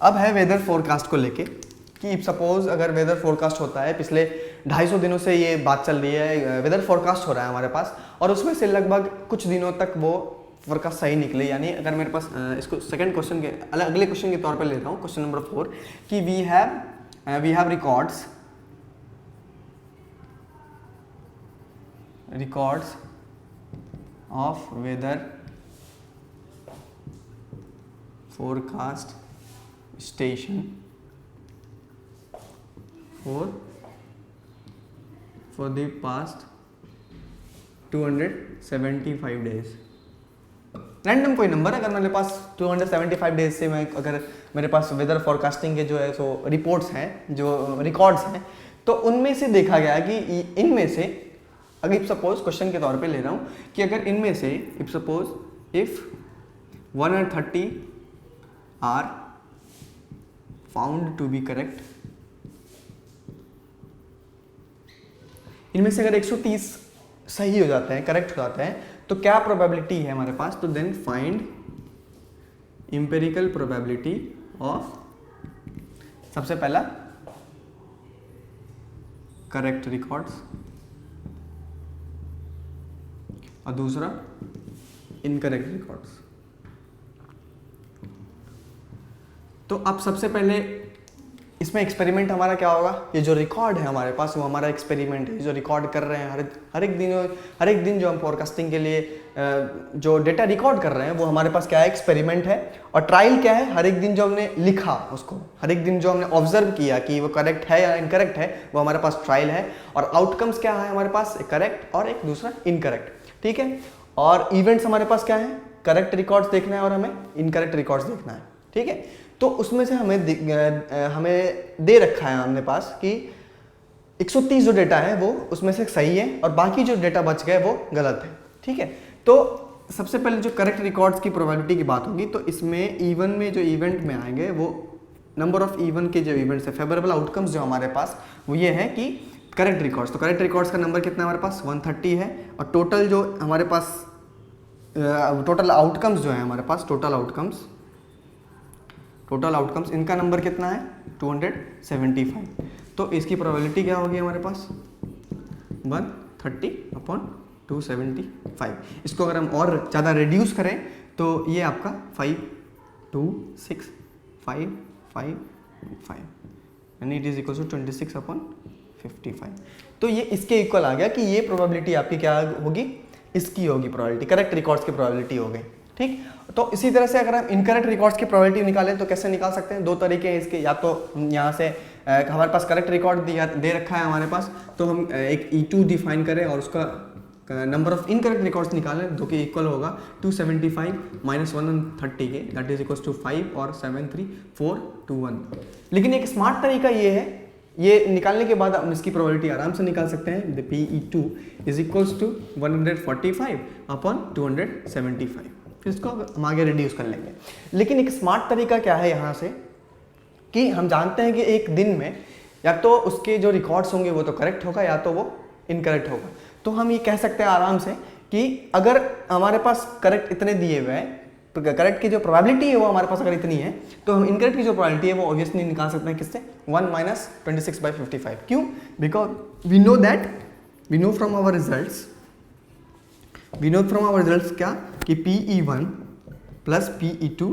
अब है वेदर फोरकास्ट को लेके कि इफ सपोज अगर वेदर फोरकास्ट होता है, पिछले 250 दिनों से ये बात चल रही है, वेदर फोरकास्ट हो रहा है हमारे पास, और उसमें से लगभग कुछ दिनों तक वो फोरकास्ट सही निकले, यानी अगर मेरे पास इसको सेकंड क्वेश्चन के अगले क्वेश्चन के तौर पे ले रहा हूँ, क्वेश्चन नंबर 4, कि we have records of weather forecast station for the past 275 days। Random कोई नंबर, अगर मेरे पास 275 डेज से मैं अगर मेरे पास वेदर फोरकास्टिंग के जो है सो रिपोर्ट्स हैं, जो रिकॉर्ड्स हैं, तो उनमें से देखा गया कि इनमें से अगर इफ सपोज क्वेश्चन के तौर पे ले रहा हूँ कि अगर इनमें से if suppose if 130 are found to be correct, इनमें से अगर 130 सही हो जाते हैं, करेक्ट हो जाते हैं, तो क्या प्रोबेबिलिटी है हमारे पास, तो then find empirical probability of, सबसे पहला करेक्ट रिकॉर्ड्स और दूसरा इनकरेक्ट रिकॉर्ड्स। तो अब सबसे पहले इसमें एक्सपेरिमेंट हमारा क्या होगा, ये जो रिकॉर्ड है हमारे पास वो हमारा एक्सपेरिमेंट है, जो रिकॉर्ड कर रहे हैं हर एक दिन जो हम फोरकास्टिंग के लिए जो डेटा रिकॉर्ड कर रहे हैं वो हमारे पास क्या है, एक्सपेरिमेंट है। और ट्रायल क्या है, हर एक दिन जो हमने लिखा उसको, हर एक दिन जो हमने ऑब्जर्व किया कि वो करेक्ट है या इनकरेक्ट है, वो हमारे पास ट्रायल है। और आउटकम्स क्या है हमारे पास, एक करेक्ट और एक दूसरा इनकरेक्ट, ठीक है। और इवेंट्स हमारे पास क्या है, करेक्ट रिकॉर्ड्स देखना है और हमें इनकरेक्ट रिकॉर्ड्स देखना है, ठीक है। तो उसमें से हमें दे रखा है हमने पास कि 130 जो डेटा है वो उसमें से सही है और बाकी जो डेटा बच गए वो गलत है, ठीक है। तो सबसे पहले जो करेक्ट रिकॉर्ड्स की प्रोबेबिलिटी की बात होगी, तो इसमें E1 में जो इवेंट में आएंगे वो नंबर ऑफ E1 के जो इवेंट्स है, फेवरेबल आउटकम्स जो हमारे पास वो ये है कि करेक्ट रिकॉर्ड्स। तो करेक्ट रिकॉर्ड्स का नंबर कितना हमारे पास 130 है, और टोटल जो हमारे पास टोटल आउटकम्स जो है हमारे पास, टोटल आउटकम्स इनका नंबर कितना है 275। तो इसकी प्रोबेबिलिटी क्या होगी हमारे पास 130/275। इसको अगर हम और ज़्यादा रिड्यूस करें तो ये आपका 52655 यानी इट इज इक्वल टू 26/55। तो ये इसके इक्वल आ गया कि ये प्रोबेबिलिटी आपकी क्या होगी, इसकी होगी प्रोबेबिलिटी, करेक्ट रिकॉर्ड्स की प्रोबेबिलिटी हो गई, ठीक। तो इसी तरह से अगर हम इनकरेक्ट रिकॉर्ड्स की प्रोबेबिलिटी निकालें तो कैसे निकाल सकते हैं, दो तरीके हैं इसके। या तो यहाँ से हमारे पास करेक्ट रिकॉर्ड दे रखा है हमारे पास, तो हम एक E2 डिफाइन करें और उसका नंबर ऑफ इनकरेक्ट रिकॉर्ड्स निकालना है जो कि इक्वल होगा 275 माइनस 130 के, दैट इज इक्वल टू 5 और 7 3 4 2 1। लेकिन एक स्मार्ट तरीका ये है, ये निकालने के बाद हम इसकी प्रोबेबिलिटी आराम से निकाल सकते हैं। The PE2 is equals to 145 upon 275। इसको हम आगे रिड्यूस कर लेंगे। लेकिन एक स्मार्ट तरीका क्या है यहाँ से कि हम जानते हैं कि एक दिन में या तो उसके जो रिकॉर्ड्स होंगे वो तो करेक्ट होगा या तो वो इनकरेक्ट होगा। तो हम ये कह सकते हैं आराम से कि अगर हमारे पास करेक्ट इतने दिए हुए हैं, तो करेक्ट की जो प्रोबेबिलिटी है वो हमारे पास अगर इतनी है, तो हम इनकरेक्ट की जो प्रोबेबिलिटी है वो ऑब्वियसली निकाल सकते हैं किससे, 1 माइनस 26/55। क्यों? Because we know from our results क्या कि PE1 plus PE2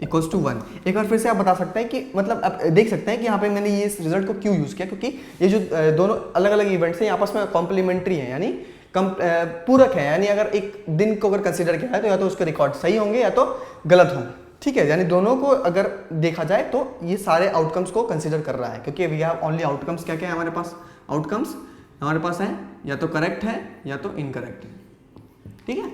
equals to 1। एक बार फिर से आप बता सकते हैं कि मतलब आप देख सकते हैं कि यहाँ पे मैंने ये इस रिजल्ट को क्यों यूज़ किया, क्योंकि ये जो दोनों अलग अलग इवेंट्स हैं आपस में कॉम्प्लीमेंट्री हैं, यानी पूरक है। यानी अगर एक दिन को अगर कंसीडर किया है तो या तो उसके रिकॉर्ड सही होंगे या तो गलत होंगे, ठीक है। यानी दोनों को अगर देखा जाए तो ये सारे आउटकम्स को कंसीडर कर रहा है, क्योंकि वी हैव ओनली आउटकम्स। क्या क्या है हमारे पास? आउटकम्स हमारे पास है या तो करेक्ट है या तो इनकरेक्ट है, ठीक है।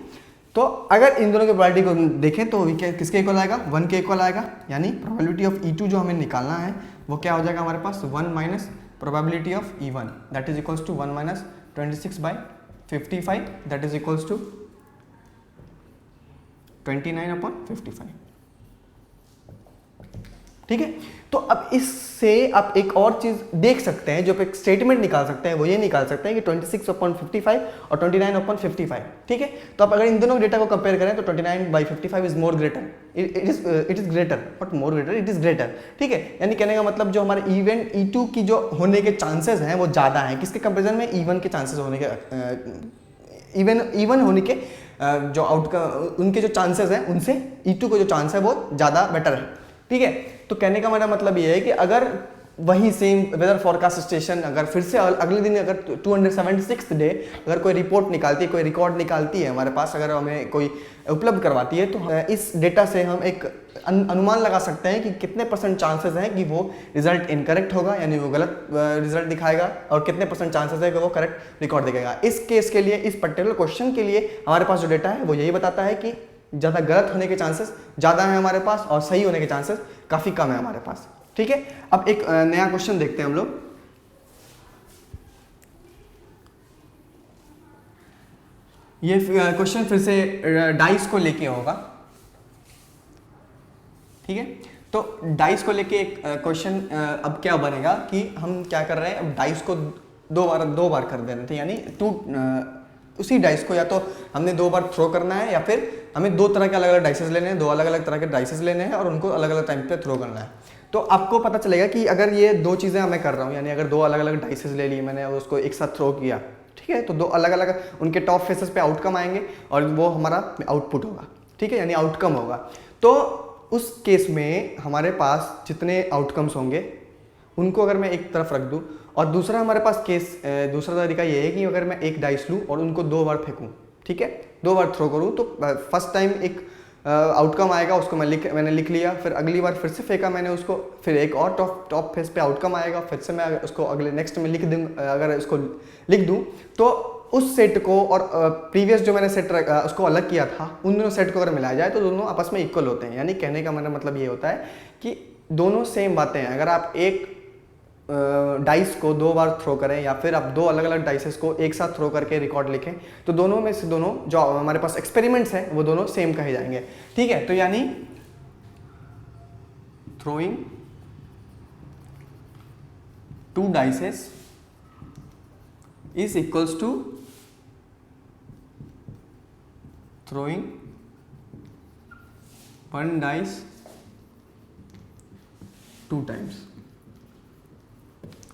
तो अगर इन दोनों की प्रोबेबिलिटी को देखें तो किसके इक्वल आएगा? 1 के इक्वल आएगा। यानी प्रोबेबिलिटी ऑफ E2 जो हमें निकालना है वो क्या हो जाएगा हमारे पास? 1 minus probability of E1 that is equals to 1 minus 26/55 that is equals to 29/55, ठीक है। तो अब इससे आप एक और चीज देख सकते हैं, जो एक स्टेटमेंट निकाल सकते हैं, वो ये निकाल सकते हैं कि 26/55 और 29/55, ठीक है। तो आप अगर इन दोनों डेटा को कंपेयर करें तो 29/55 is more greater, it is greater, not more greater, it is greater, ठीक है। यानी कहने का मतलब जो हमारे इवेंट E2 की जो होने के चांसेस हैं वो ज्यादा हैं किसके कंपेरिजन में? E1 के चांसेस होने के, इवन होने के जो आउटकम उनके जो चांसेस हैं उनसे E2 को जो चांस है वो ज़्यादा बेटर है, ठीक है। तो कहने का मेरा मतलब ये है कि अगर वही सेम वेदर फॉरकास्ट स्टेशन अगर फिर से अगले दिन अगर 276th डे अगर कोई रिपोर्ट निकालती है, कोई रिकॉर्ड निकालती है हमारे पास, अगर हमें कोई उपलब्ध करवाती है, तो इस डेटा से हम एक अनुमान लगा सकते हैं कि कितने % चांसेस हैं कि वो रिजल्ट इनकरेक्ट होगा, यानी वो गलत रिजल्ट दिखाएगा, और कितने % चांसेस है कि वो करेक्ट रिकॉर्ड दिखाएगा। इस केस के लिए, इस पर्टिकुलर क्वेश्चन के लिए हमारे पास जो डेटा है वो यही बताता है कि ज़्यादा गलत होने के चांसेस ज़्यादा है हमारे पास और सही होने के चांसेस काफ़ी कम है हमारे पास, ठीक है। अब एक नया क्वेश्चन देखते हैं हम लोग। ये क्वेश्चन फिर से डाइस को लेके होगा, ठीक है। तो डाइस को लेके एक क्वेश्चन अब क्या बनेगा कि हम क्या कर रहे हैं, अब डाइस को दो बार कर देने थे, यानी उसी डाइस को या तो हमने 2 बार थ्रो करना है या फिर हमें 2 तरह के अलग अलग डाइसेस लेने हैं, 2 अलग अलग तरह के डाइसेस लेने हैं और उनको अलग अलग टाइम पे थ्रो करना है। तो आपको पता चलेगा कि अगर ये 2 चीज़ें मैं कर रहा हूँ, यानी अगर 2 अलग अलग डाइसेस ले लिए मैंने और उसको एक साथ थ्रो किया, ठीक है, तो 2 अलग अलग उनके टॉप फेसेस पे आउटकम आएंगे और वो हमारा आउटपुट होगा, ठीक है, यानी आउटकम होगा। तो उस केस में हमारे पास जितने आउटकम्स होंगे उनको अगर मैं एक तरफ रख दूं, और दूसरा हमारे पास केस दूसरा तरीका ये है कि अगर मैं एक डाइस लूँ और उनको 2 बार फेंकूँ, ठीक है, 2 बार थ्रो करूँ, तो फर्स्ट टाइम एक आउटकम आएगा, उसको मैंने लिख लिया, फिर अगली बार फिर से फेंका मैंने उसको, फिर एक और टॉप फेस पे आउटकम आएगा, फिर से मैं उसको अगले नेक्स्ट में लिख दूँ, अगर इसको लिख दूँ तो उस सेट को और प्रीवियस जो मैंने सेट उसको अलग किया था, उन दोनों सेट को अगर मिलाया जाए तो दोनों आपस में इक्वल होते हैं। यानी कहने का मेरा मतलब ये होता है कि दोनों सेम बातें हैं। अगर आप एक डाइस को 2 बार थ्रो करें या फिर आप 2 अलग अलग डाइसेस को एक साथ थ्रो करके रिकॉर्ड लिखें, तो दोनों में से दोनों जो हमारे पास एक्सपेरिमेंट्स हैं वो दोनों सेम कहे जाएंगे, ठीक है। तो यानी throwing 2 dices is equals to throwing 1 dice 2 times,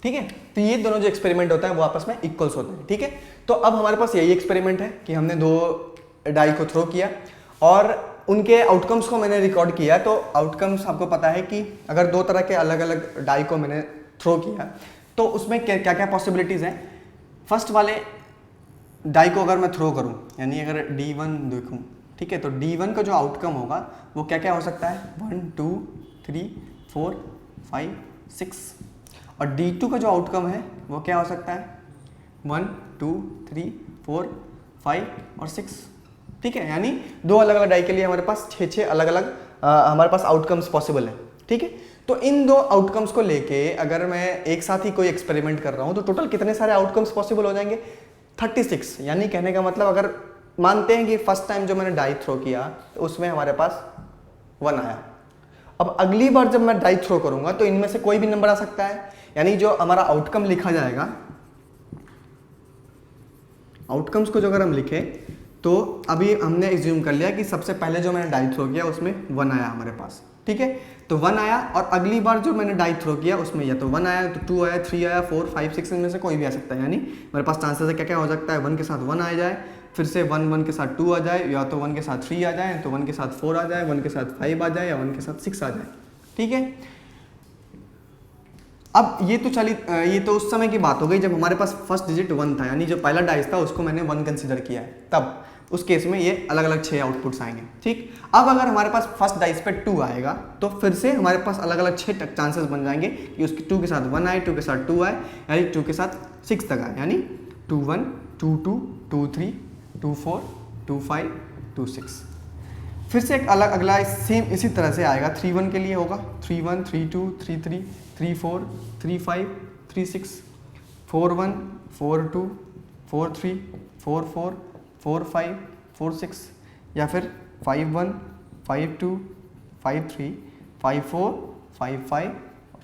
ठीक है। तो ये दोनों जो एक्सपेरिमेंट होता है वो आपस में इक्वल्स होते हैं, ठीक है। तो अब हमारे पास यही एक्सपेरिमेंट है कि हमने 2 डाई को थ्रो किया और उनके आउटकम्स को मैंने रिकॉर्ड किया। तो आउटकम्स आपको पता है कि अगर 2 तरह के अलग अलग डाई को मैंने थ्रो किया तो उसमें क्या क्या पॉसिबिलिटीज़ हैं। फर्स्ट वाले डाई को अगर मैं थ्रो करूं, यानी अगर D1 देखूं, ठीक है, तो D1 का जो आउटकम होगा वो क्या क्या हो सकता है, 1 2 3 4 5 6, और D2 का जो आउटकम है वो क्या हो सकता है, 1 2 3 4, 5 और 6। ठीक है, यानी 2 अलग अलग डाई के लिए हमारे पास 6 अलग अलग हमारे पास आउटकम्स पॉसिबल है। ठीक है, तो इन 2 आउटकम्स को लेके अगर मैं एक साथ ही कोई एक्सपेरिमेंट कर रहा हूँ तो टोटल कितने सारे आउटकम्स पॉसिबल हो जाएंगे? 36। यानी कहने का मतलब अगर मानते हैं कि फर्स्ट टाइम जो मैंने डाई थ्रो किया तो उसमें हमारे पास 1 आया। अब अगली बार जब मैं डाई थ्रो करूंगा तो इनमें से कोई भी नंबर आ सकता है। यानी जो हमारा आउटकम लिखा जाएगा, आउटकम्स को जो अगर हम लिखें तो अभी हमने एज्यूम कर लिया कि सबसे पहले जो मैंने डाई थ्रो किया उसमें 1 आया हमारे पास। ठीक है, तो 1 आया और अगली बार जो मैंने डाई थ्रो किया उसमें या तो 1 आया, तो 2 आया, 3 आया, 4, 5, 6 इनमें से कोई भी आ सकता है। यानी मेरे पास चांसेस है क्या क्या हो सकता है, 1 के साथ 1 आ जाए, फिर से 1 के साथ 2 आ जाए, या तो 1 के साथ 3 आ जाए, तो 1 के साथ 4 आ जाए, 1 के साथ 5 आ जाए, या 1 के साथ 6 आ जाए। ठीक है, अब ये तो उस समय की बात हो गई जब हमारे पास फर्स्ट डिजिट 1 था, यानी जो पहला डाइस था उसको मैंने 1 कंसीडर किया है, तब उस केस में ये अलग अलग 6 आउटपुट्स आएंगे। ठीक, अब अगर हमारे पास फर्स्ट डाइस पे 2 आएगा तो फिर से हमारे पास अलग अलग 6 चांसेस बन जाएंगे कि उसकी 2 के साथ 1 आए, 2 के साथ 2 आए, यानी 2 के साथ 6 तक आए, यानी 2 1, 2 2, 2 3, 2 4, 2 5, 2 6। फिर से एक अलग अगला सेम इसी तरह से आएगा, 3 1 के लिए होगा 3 1, 3 2, 3 3, 3 4, 3 5, 3 6, 4 1, 4 2, 4 3, 4 4, 4 5, 4 6, या फिर 5 1, 5 2, 5 3, 5 4, 5 5,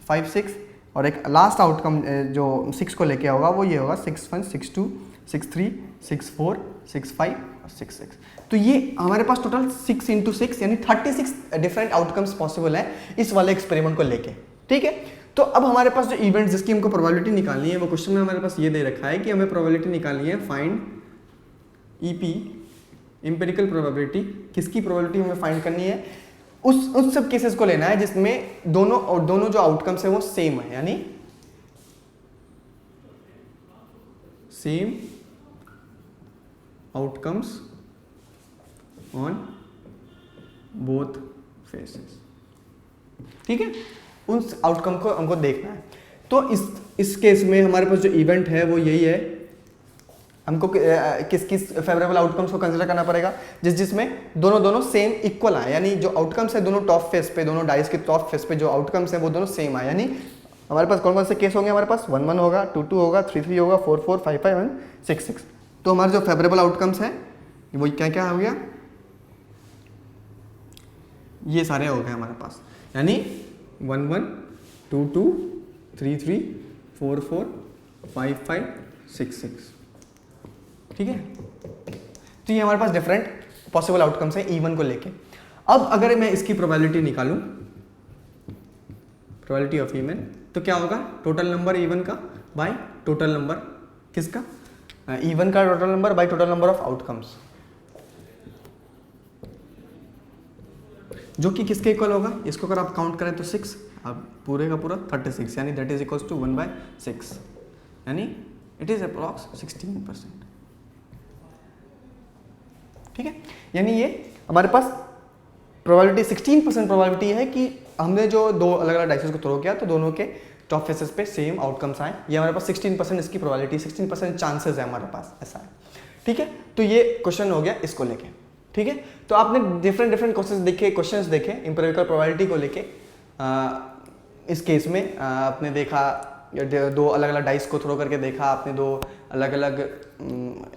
5 6, और एक लास्ट आउटकम जो 6 को लेके होगा वो ये होगा 6 1, 6 2, 6 3, 6 4, 6 5 और 6 6। तो ये हमारे पास टोटल 6 × 6 यानी 36 डिफरेंट आउटकम्स पॉसिबल है इस वाले एक्सपेरिमेंट को लेके। ठीक है, तो अब हमारे पास जो इवेंट जिसकी हमको प्रोबेबिलिटी निकालनी है वो क्वेश्चन में हमारे पास ये दे रखा है कि हमें प्रोबेबिलिटी निकालनी है, फाइंड ईपी एम्पिरिकल प्रोबेबिलिटी। किसकी प्रोबेबिलिटी हमें फाइंड करनी है? उस सब केसेस को लेना है जिसमें दोनों जो आउटकम्स है वो सेम है, यानी same outcomes on both faces. ठीक है, उस आउटकम को हमको देखना है। तो इस केस में हमारे पास जो इवेंट है वो यही है, हमको किस फेवरेबल आउटकम्स को कंसिडर करना पड़ेगा जिसमें दोनों सेम इक्वल आए, यानी जो आउटकम्स है दोनों टॉप फेस पे, दोनों डाइस के टॉप फेस पे जो आउटकम्स है वो दोनों सेम आए। यानी हमारे पास कौन कौन से केस होंगे? हमारे पास 1 1 होगा, 2 2 होगा, 3 3 होगा, 4 4, 5 5 एंड 6 6। तो हमारे जो फेवरेबल आउटकम्स हैं वो क्या क्या हो गया? ये सारे हो गए हमारे पास, यानी 1 1, 2 2, 3 3, 4 4, 5 5, 6 6। ठीक है, तो ये हमारे पास डिफरेंट पॉसिबल आउटकम्स है इवन को लेके। अब अगर मैं इसकी प्रोबेबिलिटी निकालूं, प्रोबेबिलिटी ऑफ इवन, तो क्या होगा? टोटल नंबर इवन का बाय टोटल नंबर किसका? इवन का total number by total number of outcomes, जो कि किसके इक्वल होगा? इसको अगर आप काउंट करें तो 6, अब पूरे का पूरा 36, यानी दैट इज इक्वल्स टू 1/6, यानी इट इज अप्रॉक्स 16%। ठीक है, यानी ये हमारे पास प्रोबेबिलिटी 16% प्रोबेबिलिटी है कि हमने जो 2 अलग अलग डाइसेस को थ्रो किया तो दोनों के टॉप फेसेस पे सेम आउटकम्स आए। ये हमारे पास 16% इसकी प्रोबेबिलिटी, 16% चांसेस है हमारे पास, ऐसा है। ठीक है, तो ये क्वेश्चन हो गया इसको लेके। ठीक है, तो आपने डिफरेंट क्वेश्चंस देखे एम्पिरिकल प्रोबेबिलिटी को लेके। इस केस में आपने देखा 2 अलग अलग डाइस को थ्रो करके देखा, आपने 2 अलग अलग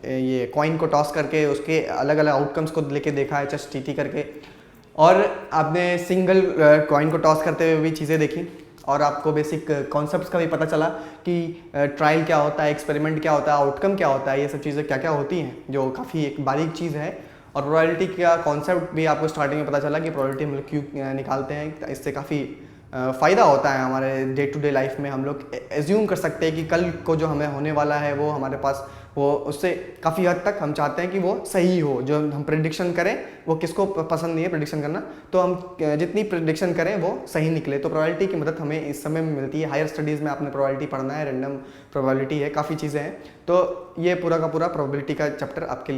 ये कॉइन को टॉस करके उसके अलग अलग आउटकम्स को लेके देखा है, HSTT करके, और आपने सिंगल कॉइन को टॉस करते हुए भी चीज़ें देखी, और आपको बेसिक कॉन्सेप्ट्स का भी पता चला कि ट्रायल क्या होता है, एक्सपेरिमेंट क्या होता है, आउटकम क्या होता है, ये सब चीज़ें क्या क्या होती हैं, जो काफ़ी एक बारीक चीज़ है। और प्रोबेबिलिटी का कॉन्सेप्ट भी आपको स्टार्टिंग में पता चला कि प्रोबेबिलिटी हम लोग क्यों निकालते हैं, इससे काफ़ी फ़ायदा होता है हमारे डे टू डे लाइफ में। हम लोग एज्यूम कर सकते हैं कि कल को जो हमें होने वाला है वो हमारे पास, वो उससे काफ़ी हद तक हम चाहते हैं कि वो सही हो। जो हम प्रेडिक्शन करें वो किसको पसंद नहीं है प्रेडिक्शन करना, तो हम जितनी प्रेडिक्शन करें वो सही निकले। तो प्रोबेबिलिटी की मदद हमें इस समय में मिलती है। हायर स्टडीज़ में आपने प्रोबेबिलिटी पढ़ना है, रैंडम प्रोबेबिलिटी है, काफ़ी चीज़ें हैं। तो ये पूरा का पूरा प्रोबेबिलिटी का चैप्टर आपके